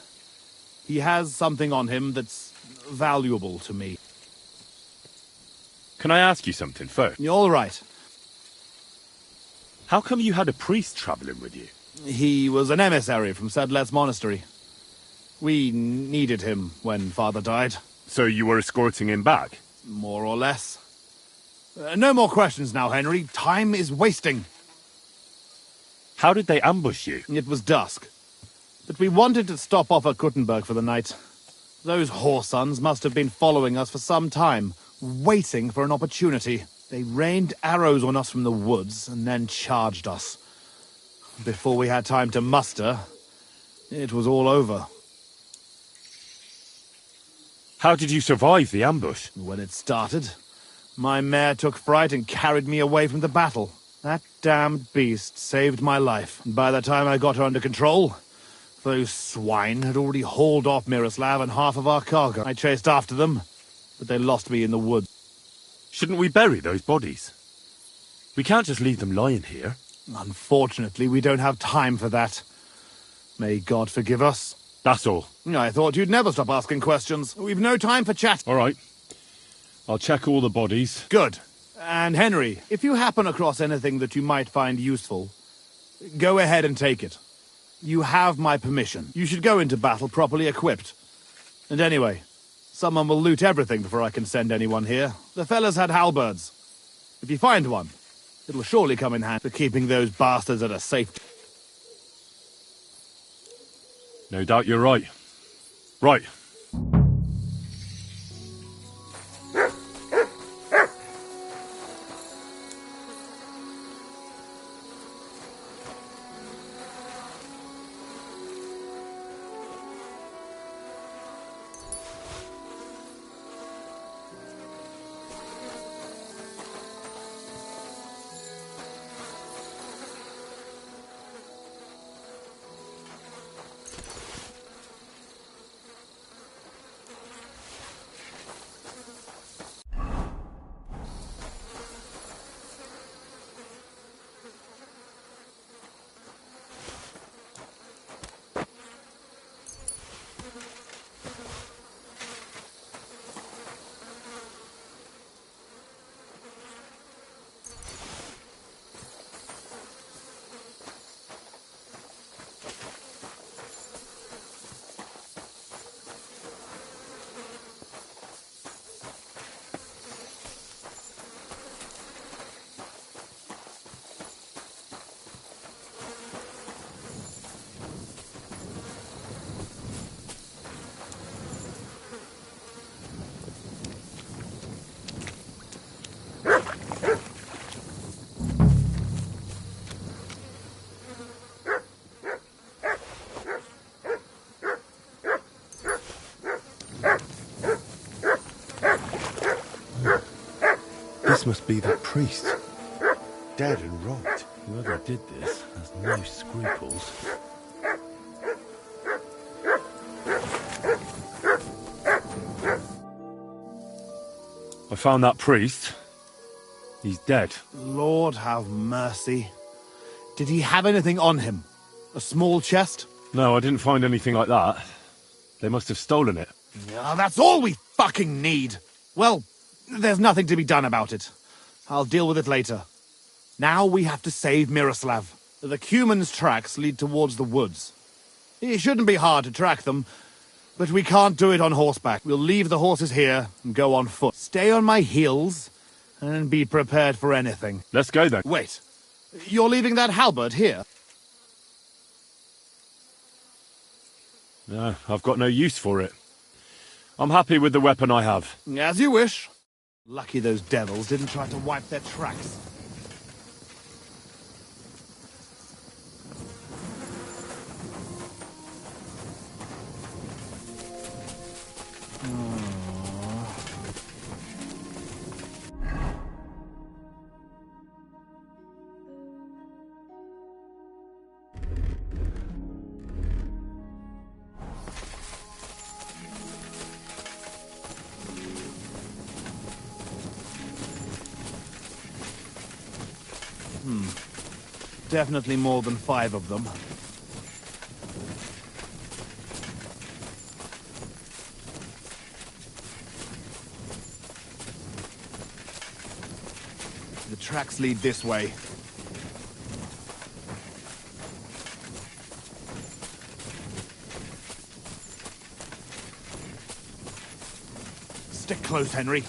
He has something on him that's valuable to me. Can I ask you something first? You're all right. How come you had a priest travelling with you? He was an emissary from Sedlet's monastery. We needed him when Father died. So you were escorting him back? More or less. No more questions now, Henry. Time is wasting. How did they ambush you? It was dusk. But we wanted to stop off at Kuttenberg for the night. Those whoresons must have been following us for some time, waiting for an opportunity. They rained arrows on us from the woods and then charged us. Before we had time to muster, it was all over. How did you survive the ambush? When it started, my mare took fright and carried me away from the battle. That damned beast saved my life. And by the time I got her under control, those swine had already hauled off Miroslav and half of our cargo. I chased after them, but they lost me in the woods. Shouldn't we bury those bodies? We can't just leave them lying here. Unfortunately, we don't have time for that. May God forgive us. That's all. I thought you'd never stop asking questions. We've no time for chat. All right. I'll check all the bodies. Good. And Henry, if you happen across anything that you might find useful, go ahead and take it. You have my permission. You should go into battle properly equipped. And anyway, someone will loot everything before I can send anyone here. The fellas had halberds. If you find one, it'll surely come in handy for keeping those bastards at a safe... No doubt you're right. Right. This must be that priest. Dead and robbed. Whoever did this has no scruples. I found that priest. He's dead. Lord have mercy. Did he have anything on him? A small chest? No, I didn't find anything like that. They must have stolen it. Yeah, that's all we fucking need. Well, there's nothing to be done about it. I'll deal with it later. Now we have to save Miroslav. The Cuman's tracks lead towards the woods. It shouldn't be hard to track them, but we can't do it on horseback. We'll leave the horses here and go on foot. Stay on my heels and be prepared for anything. Let's go then. Wait, you're leaving that halberd here? No, I've got no use for it. I'm happy with the weapon I have. As you wish. Lucky those devils didn't try to wipe their tracks. Definitely more than 5 of them. The tracks lead this way. Stick close, Henry.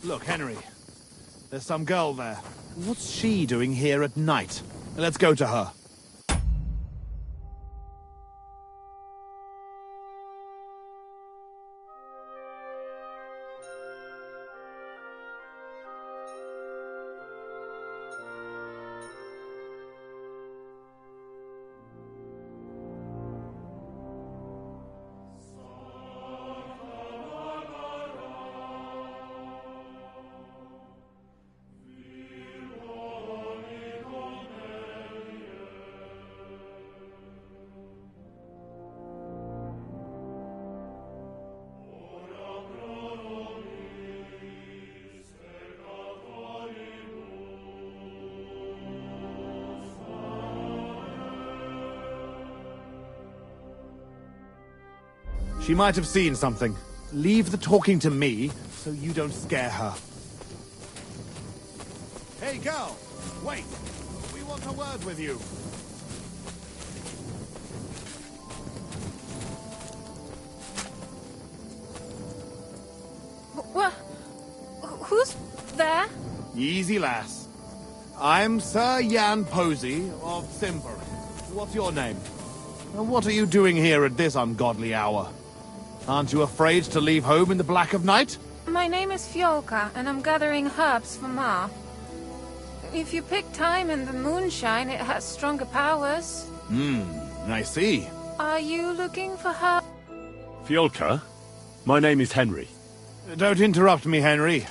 Look, Henry. There's some girl there. What's she doing here at night? Let's go to her. She might have seen something. Leave the talking to me, so you don't scare her. Hey, girl! Wait! We want a word with you. What? Who's there? Easy, lass. I'm Sir Jan Posey of Simper. What's your name? And what are you doing here at this ungodly hour? Aren't you afraid to leave home in the black of night? My name is Fiolka, and I'm gathering herbs for Ma. If you pick time in the moonshine, it has stronger powers. I see. Are you looking for her? Fiolka? My name is Henry. Don't interrupt me, Henry.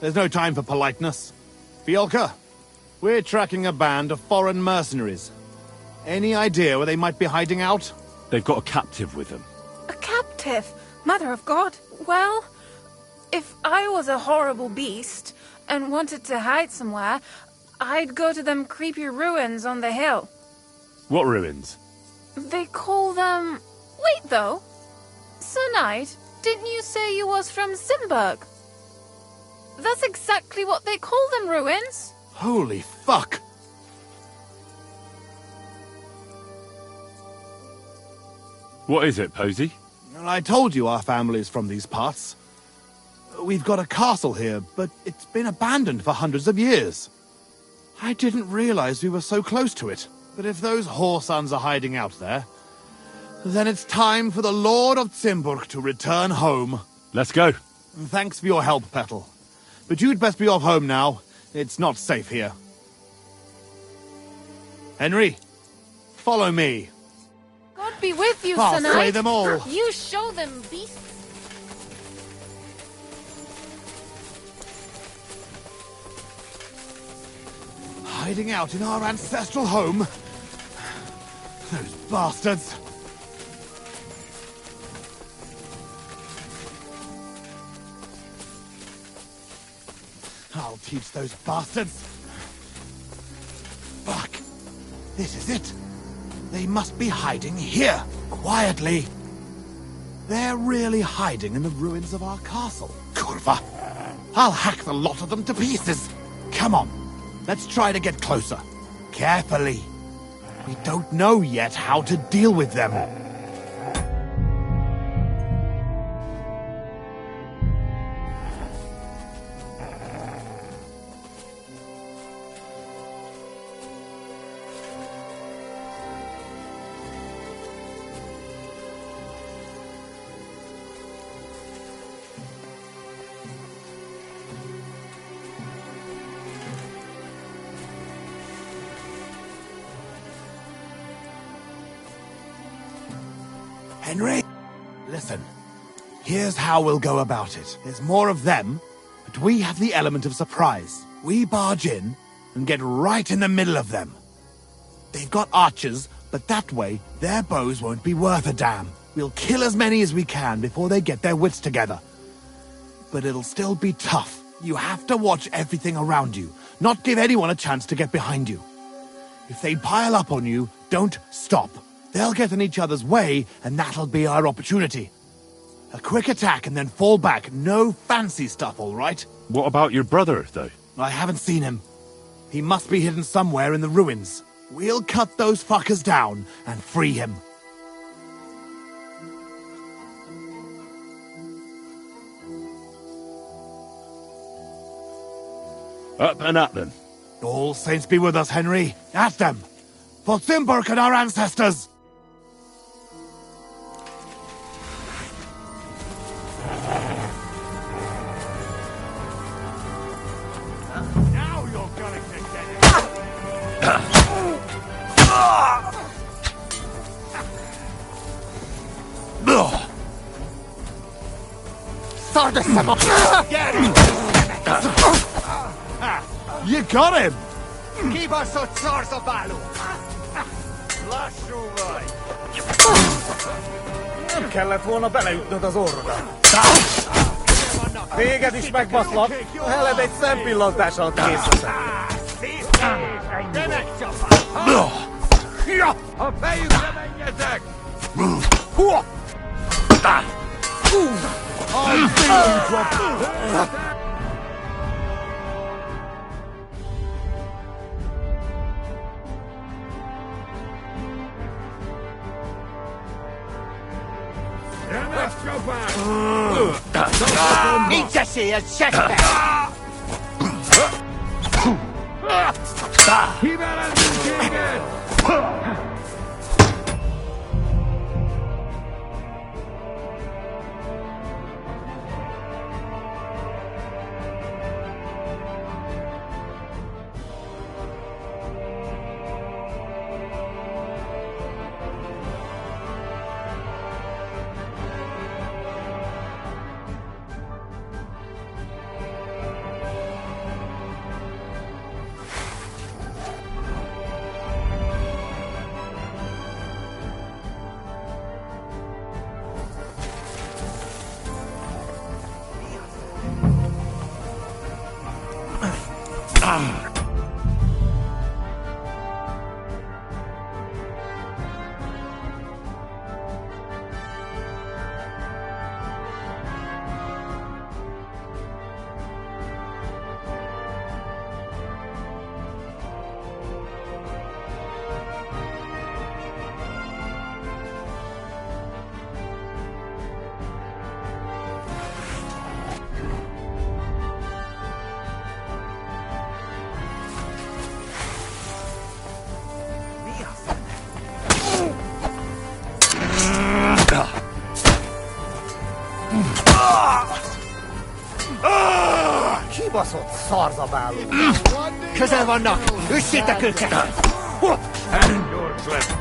There's no time for politeness. Fiolka, we're tracking a band of foreign mercenaries. Any idea where they might be hiding out? They've got a captive with them. A captive? Mother of God. Well, if I was a horrible beast and wanted to hide somewhere, I'd go to them creepy ruins on the hill. What ruins? They call them... Wait, though. Sir Knight, didn't you say you was from Simburg? That's exactly what they call them ruins. Holy fuck! What is it, Posey? I told you our family's from these parts. We've got a castle here, but it's been abandoned for hundreds of years. I didn't realize we were so close to it. But if those whoresons are hiding out there, then it's time for the Lord of Zimburg to return home. Let's go. Thanks for your help, Petal. But you'd best be off home now. It's not safe here. Henry, follow me. God be with you, I'll Sir slay Knight. them all. You show them, beast. Hiding out in our ancestral home? Those bastards! I'll teach those bastards! Fuck! This is it! They must be hiding here, quietly! They're really hiding in the ruins of our castle. Kurva! I'll hack the lot of them to pieces! Come on, let's try to get closer. Carefully. We don't know yet how to deal with them. Henry, listen. Here's how we'll go about it. There's more of them, but we have the element of surprise. We barge in and get right in the middle of them. They've got archers, but that way their bows won't be worth a damn. We'll kill as many as we can before they get their wits together. But it'll still be tough. You have to watch everything around you, not give anyone a chance to get behind you. If they pile up on you, don't stop. They'll get in each other's way, and that'll be our opportunity. A quick attack and then fall back. No fancy stuff, all right? What about your brother, though? I haven't seen him. He must be hidden somewhere in the ruins. We'll cut those fuckers down and free him. Up and at them. All saints be with us, Henry. At them. For Simburg and our ancestors! Now you're gonna get You got him! Kibaszott szarzabáló! Lassú vagy! Nem kellett volna beleütnöd az orrodat. Téged is megbaszlak, a heled egy szempillantás alatt kész leszek. A fejükre menjetek! Nincs esélyed, seste! Kivelezünk téged! Kibaszott szarzabáló! Közel vannak! Üssétek őket! Gyors lesz!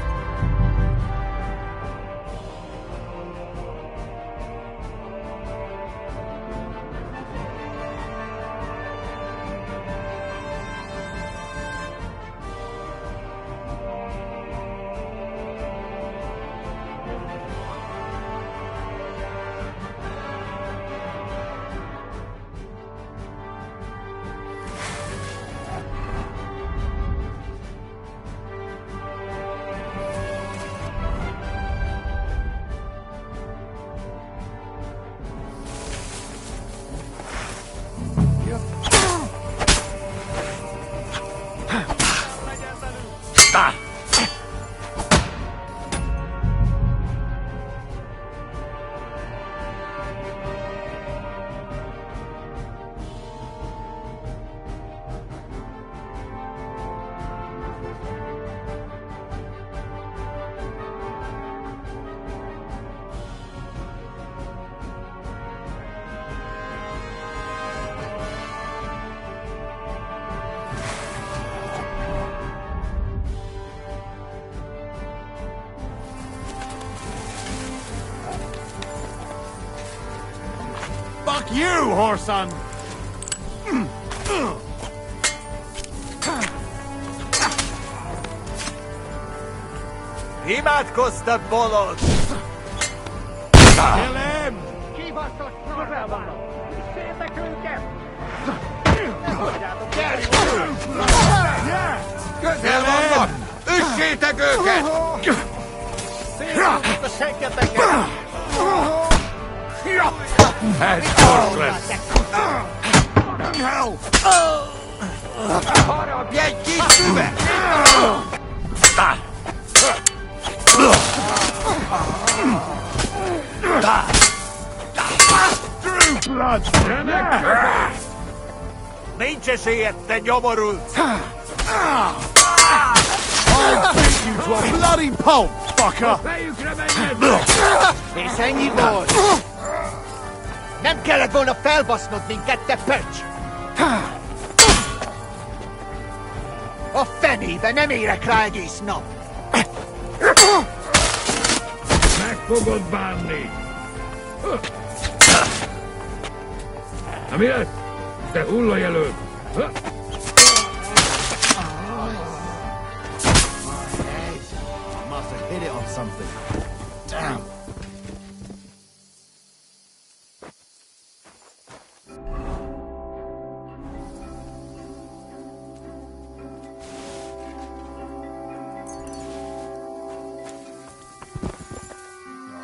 Fuck you, whoreson! Imádkoztat, bolond! Kill him! Kibaszott szarrával! Üssétek őket! Közel vannak! Üssétek őket! Szétszózott a senketeket! Ez gyors lesz! Harapj egy kis füvet! Nincs esélyed, te nyomorult! I'll beat you to a bloody pulp, fucker! És ennyi volt! Nem kellett volna felbasznod minket, te pöcs! A fenébe nem érek rá egész nap! Meg fogod bánni! Na mi lesz? Te hullajelölt! I must have hit it on something. Damn.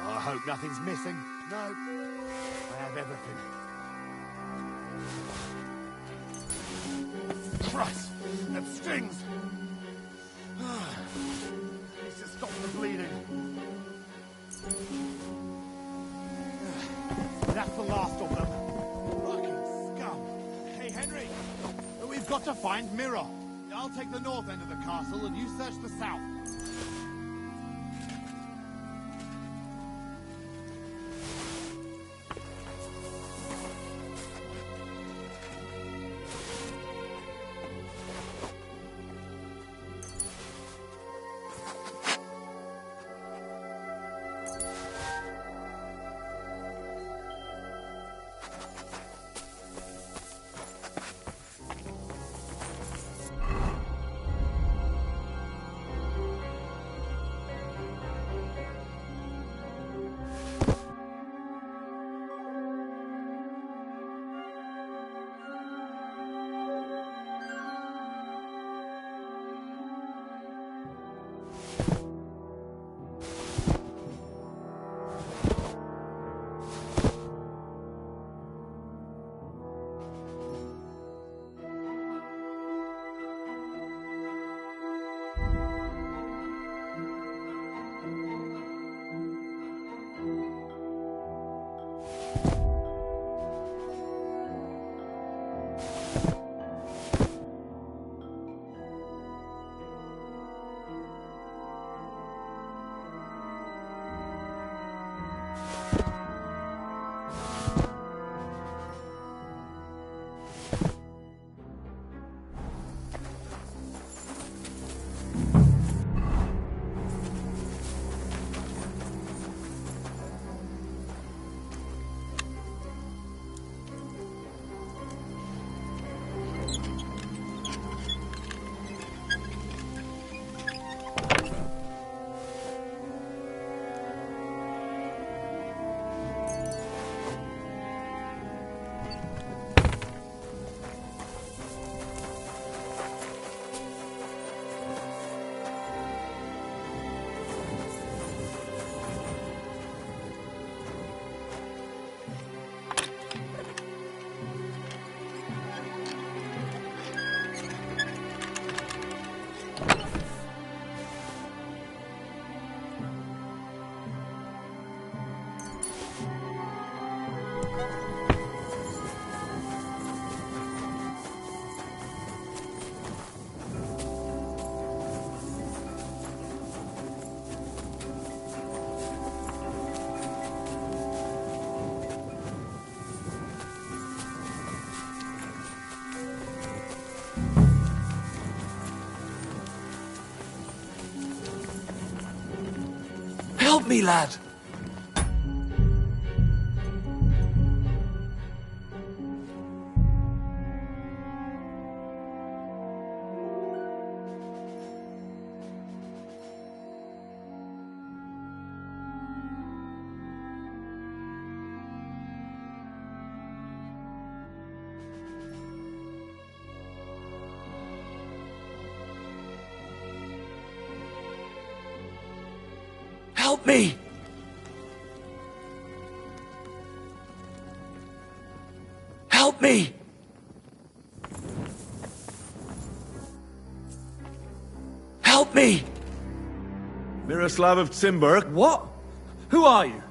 I hope nothing's missing. No, I have everything. Christ, that stings. Needs to stop the bleeding. That's the last of them. Fucking scum. Hey, Henry, we've got to find Mirror. I'll take the north end of the castle and you search the south. Help me, lad. Help me! Help me! Help me! Miroslav of Zimberg? What? Who are you?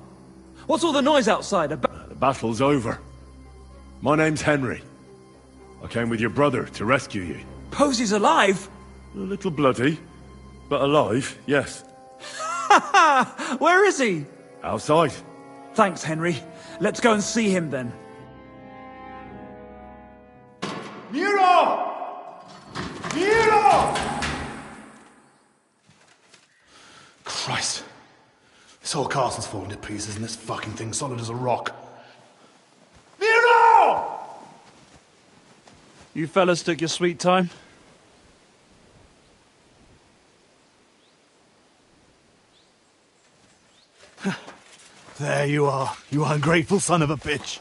What's all the noise outside? The battle's over. My name's Henry. I came with your brother to rescue you. Posey's alive? A little bloody, but alive, yes. Where is he? Outside. Thanks, Henry. Let's go and see him then. Miro! Miro! Christ. This whole castle's falling to pieces and this fucking thing's solid as a rock. Miro! You fellas took your sweet time? There you are, you ungrateful son of a bitch.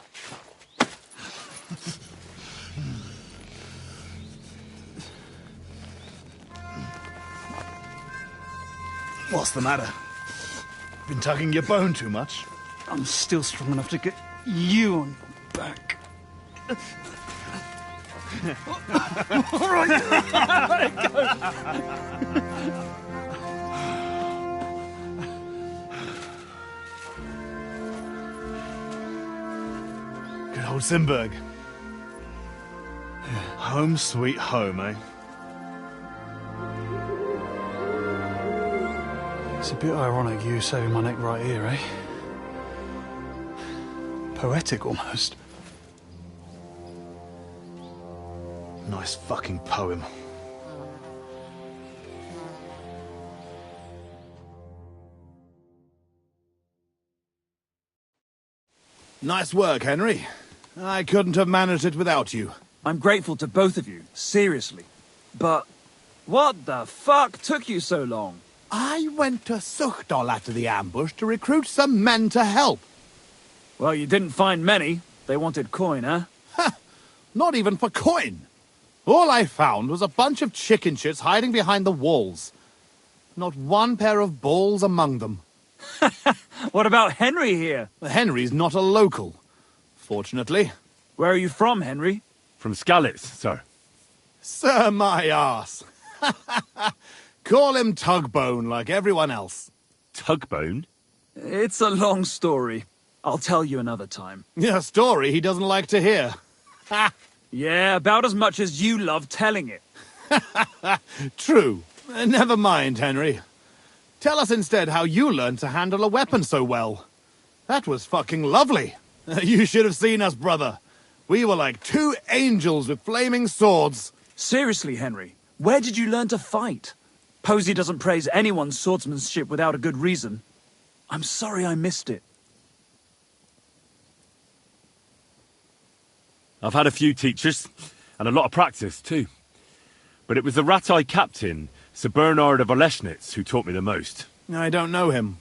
What's the matter? Been tugging your bone too much? I'm still strong enough to get you on your back. All right. Good old Zimberg. Home sweet home, eh? It's a bit ironic you saving my neck right here, eh? Poetic, almost. Nice fucking poem. Nice work, Henry. I couldn't have managed it without you. I'm grateful to both of you, seriously. But what the fuck took you so long? I went to Suchdol after the ambush to recruit some men to help. Well, you didn't find many. They wanted coin, huh? Not even for coin. All I found was a bunch of chicken shits hiding behind the walls. Not one pair of balls among them. What about Henry here? Henry's not a local, fortunately. Where are you from, Henry? From Skalitz, sir. Sir, my arse. Call him Tugbone like everyone else. Tugbone? It's a long story. I'll tell you another time. A story he doesn't like to hear. Yeah, about as much as you love telling it. True. Never mind, Henry. Tell us instead how you learned to handle a weapon so well. That was fucking lovely. You should have seen us, brother. We were like two angels with flaming swords. Seriously, Henry, where did you learn to fight? Posey doesn't praise anyone's swordsmanship without a good reason. I'm sorry I missed it. I've had a few teachers, and a lot of practice, too. But it was the Ratai captain, Sir Bernard of Oleschnitz, who taught me the most. I don't know him.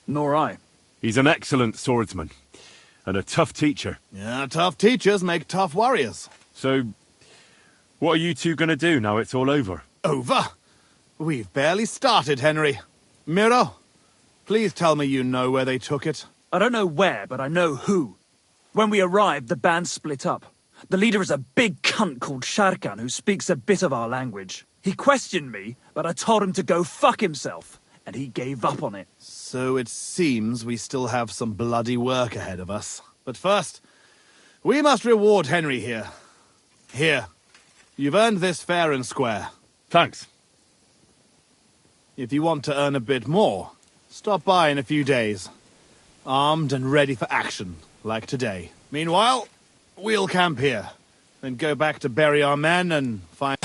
Nor I. He's an excellent swordsman, and a tough teacher. Yeah, tough teachers make tough warriors. So, what are you two gonna do now it's all over? Over? We've barely started, Henry. Miro, please tell me you know where they took it. I don't know where, but I know who. When we arrived, the band split up. The leader is a big cunt called Sharkan who speaks a bit of our language. He questioned me, but I told him to go fuck himself, and he gave up on it. So it seems we still have some bloody work ahead of us. But first, we must reward Henry here. Here. You've earned this fair and square. Thanks. If you want to earn a bit more, stop by in a few days. Armed and ready for action, like today. Meanwhile, we'll camp here, then go back to bury our men and find...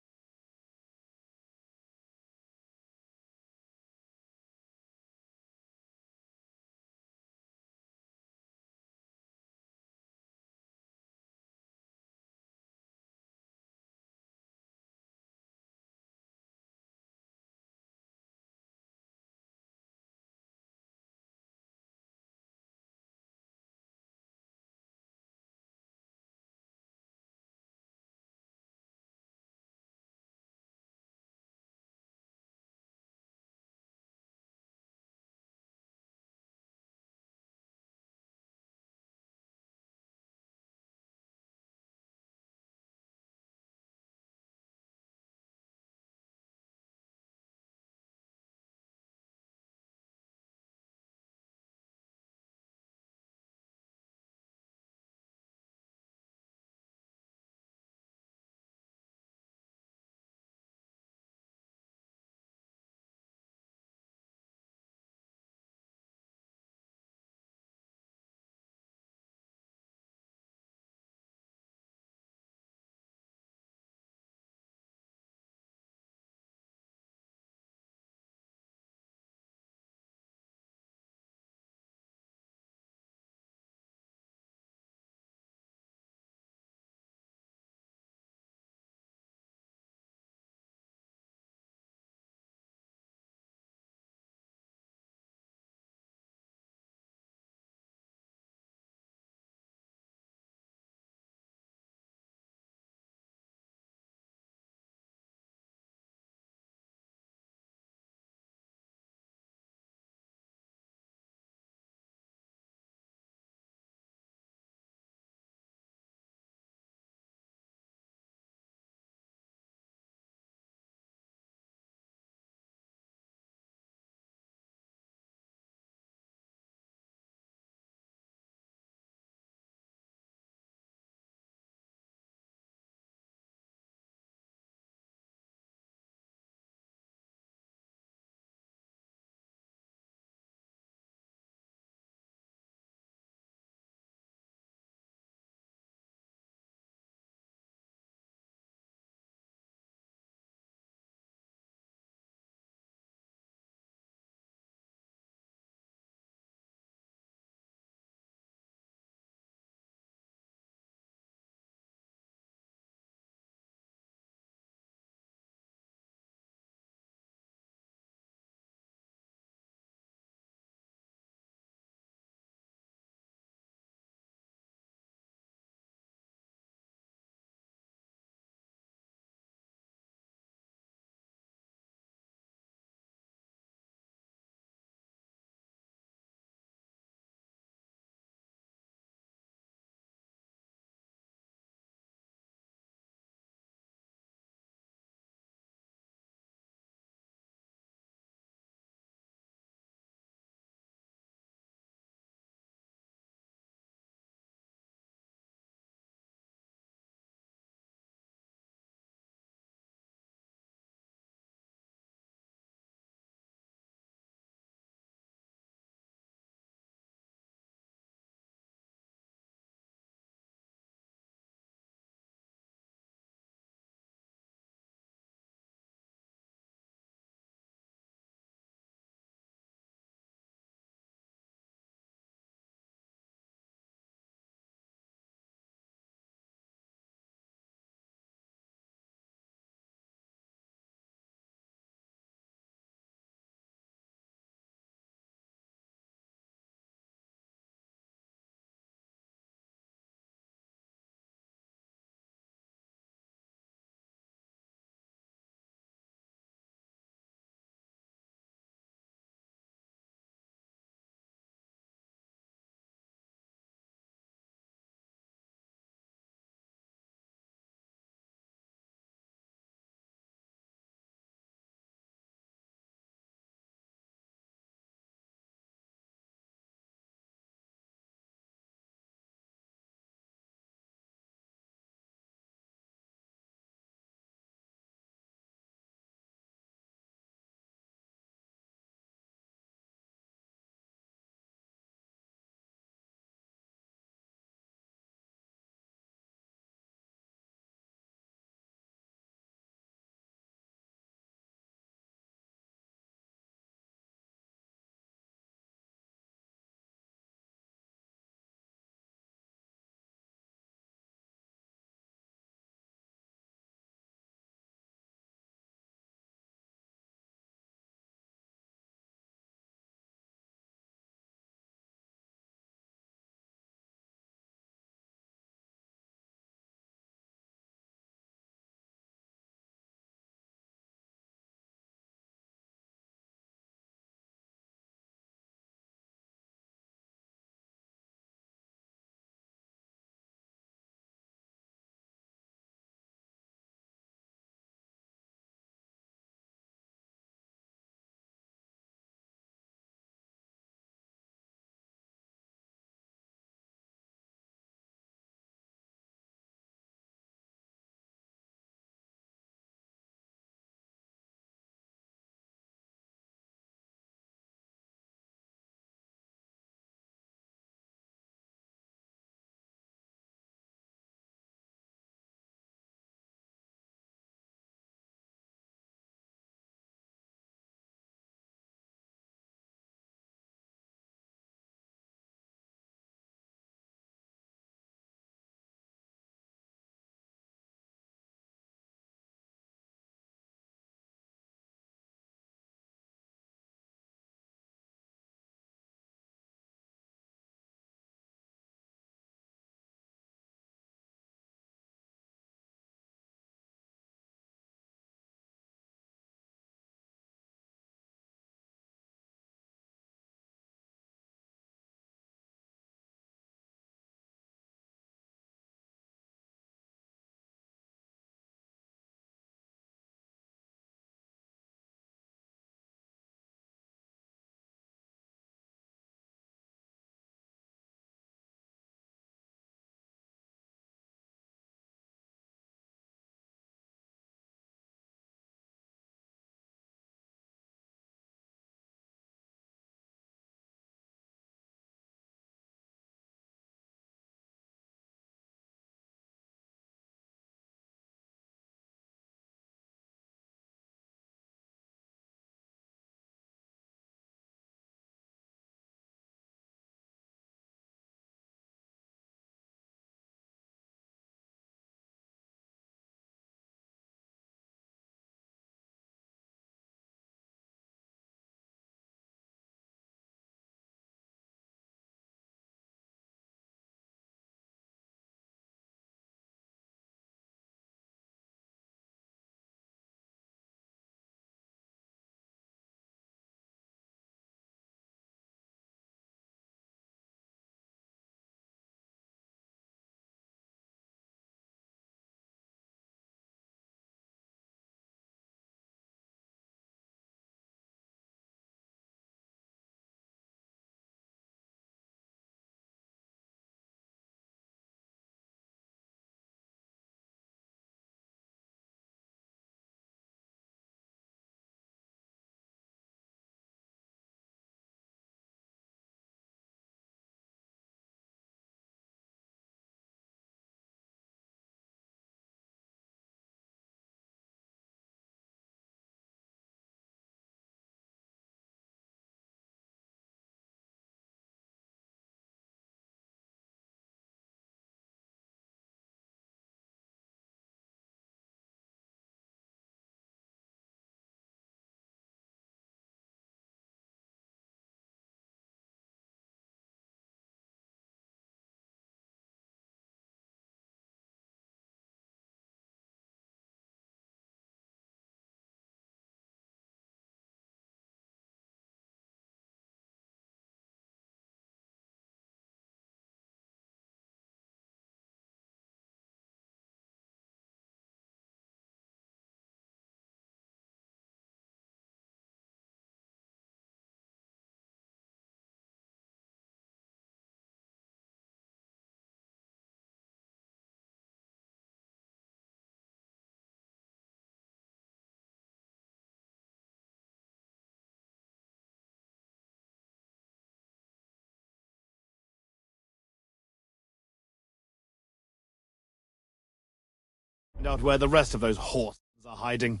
Find out where the rest of those horses are hiding.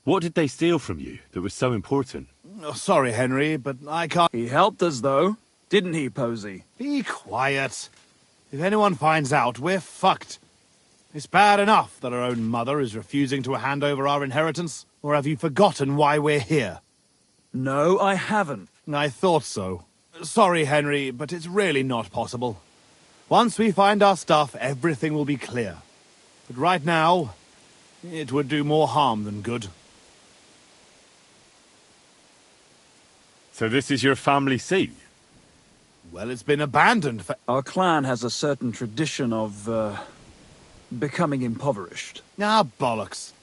What did they steal from you that was so important? Oh, sorry, Henry, but I can't... He helped us, though. Didn't he, Posey? Be quiet. If anyone finds out, we're fucked. It's bad enough that our own mother is refusing to hand over our inheritance. Or have you forgotten why we're here? No, I haven't. I thought so. Sorry, Henry, but it's really not possible. Once we find our stuff, everything will be clear. But right now, it would do more harm than good. So this is your family seat? Well, it's been abandoned for... Our clan has a certain tradition of, becoming impoverished. Ah, bollocks.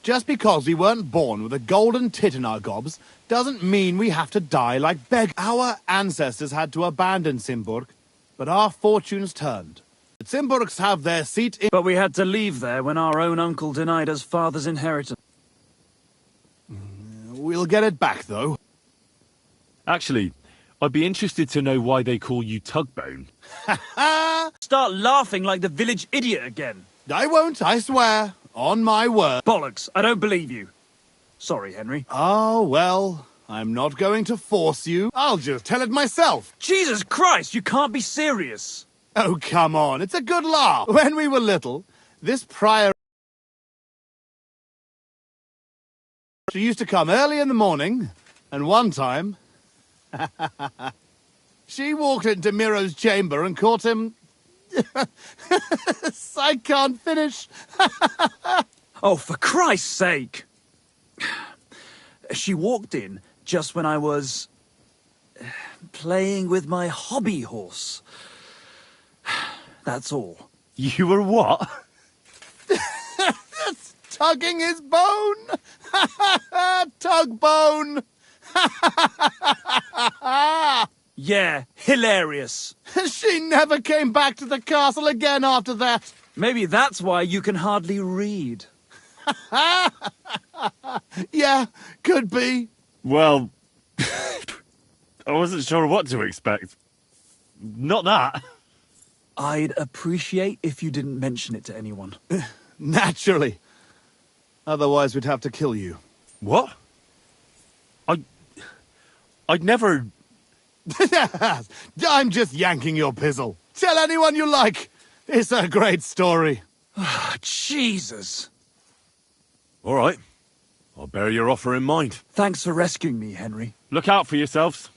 Just because we weren't born with a golden tit in our gobs, doesn't mean we have to die like beggars. Our ancestors had to abandon Simburg, but our fortunes turned. The Simburgs have their seat in... But we had to leave there when our own uncle denied us father's inheritance. We'll get it back, though. Actually, I'd be interested to know why they call you Tugbone. Start laughing like the village idiot again. I won't, I swear. On my word. Bollocks, I don't believe you. Sorry, Henry. Oh, well, I'm not going to force you. I'll just tell it myself. Jesus Christ, you can't be serious. Oh, come on, it's a good laugh. When we were little, this prior... She used to come early in the morning, and one time... she walked into Miro's chamber and caught him... I can't finish. Oh, for Christ's sake. She walked in just when I was... playing with my hobby horse. That's all. You were what? That's tugging his bone. Tug bone. Yeah, hilarious. She never came back to the castle again after that. Maybe that's why you can hardly read. Yeah, could be. Well, I wasn't sure what to expect. Not that. I'd appreciate if you didn't mention it to anyone. Naturally. Otherwise, we'd have to kill you. What? I'd never... I'm just yanking your pizzle. Tell anyone you like. It's a great story. Jesus. All right. I'll bear your offer in mind. Thanks for rescuing me, Henry. Look out for yourselves.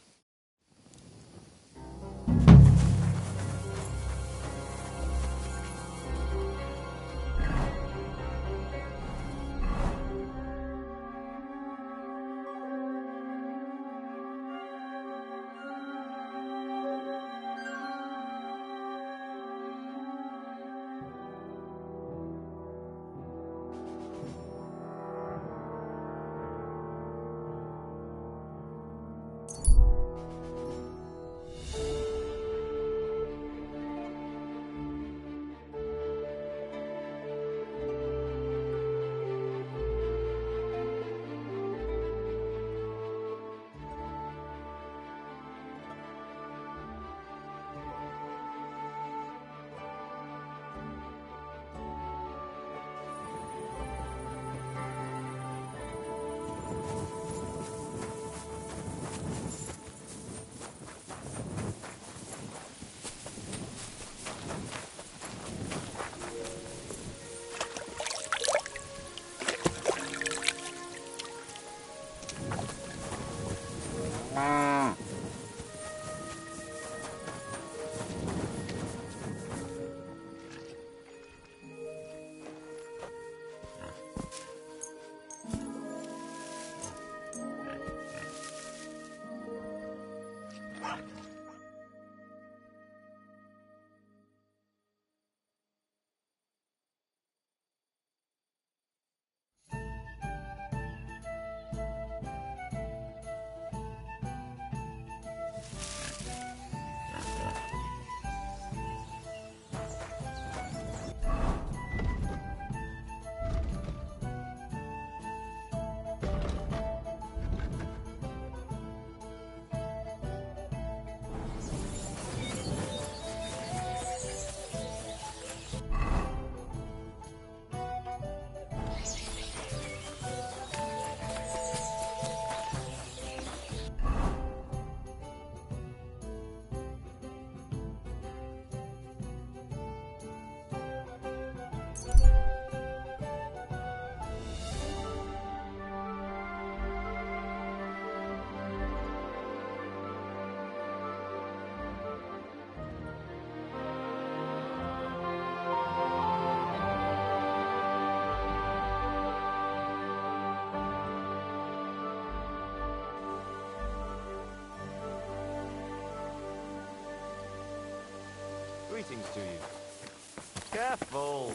Careful.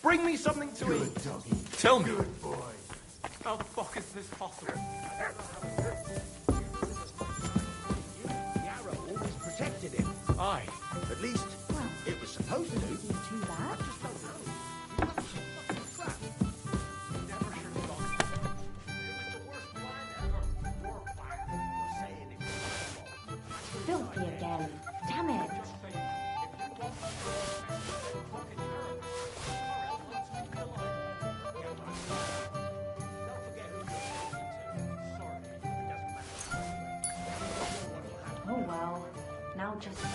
Bring me something to eat. Tell me. How the fuck is this possible? The arrow always protected him. Aye. At least, it was supposed to. Too bad. Filthy again. Damn it. Oh well. Now just this.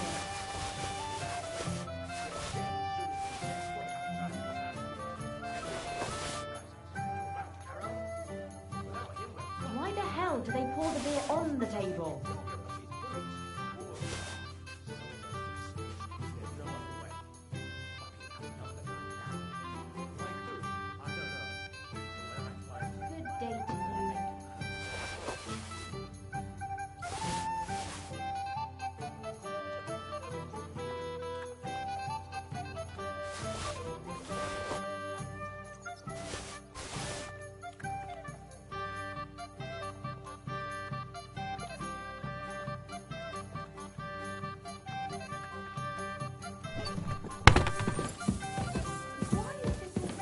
Why the hell do they pour the beer on the table? Good day to you.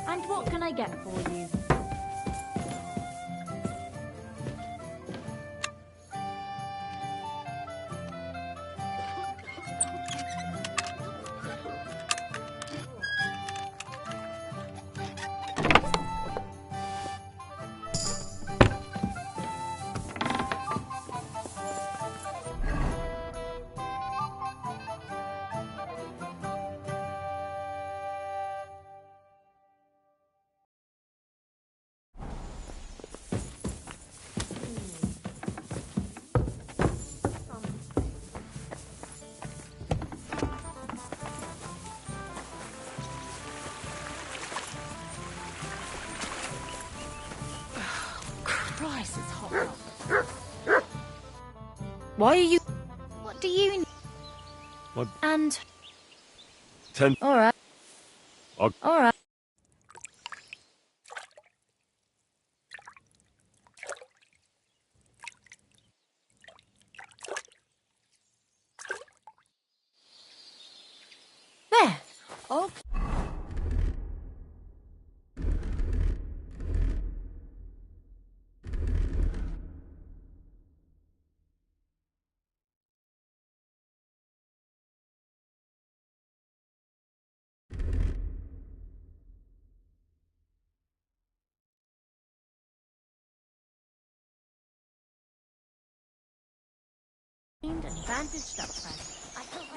And what can I get for you? Christ, it's hot. Why are you... What do you need? What? And... 10. Alright. Alright. There. Okay. And bandaged up, friend. I don't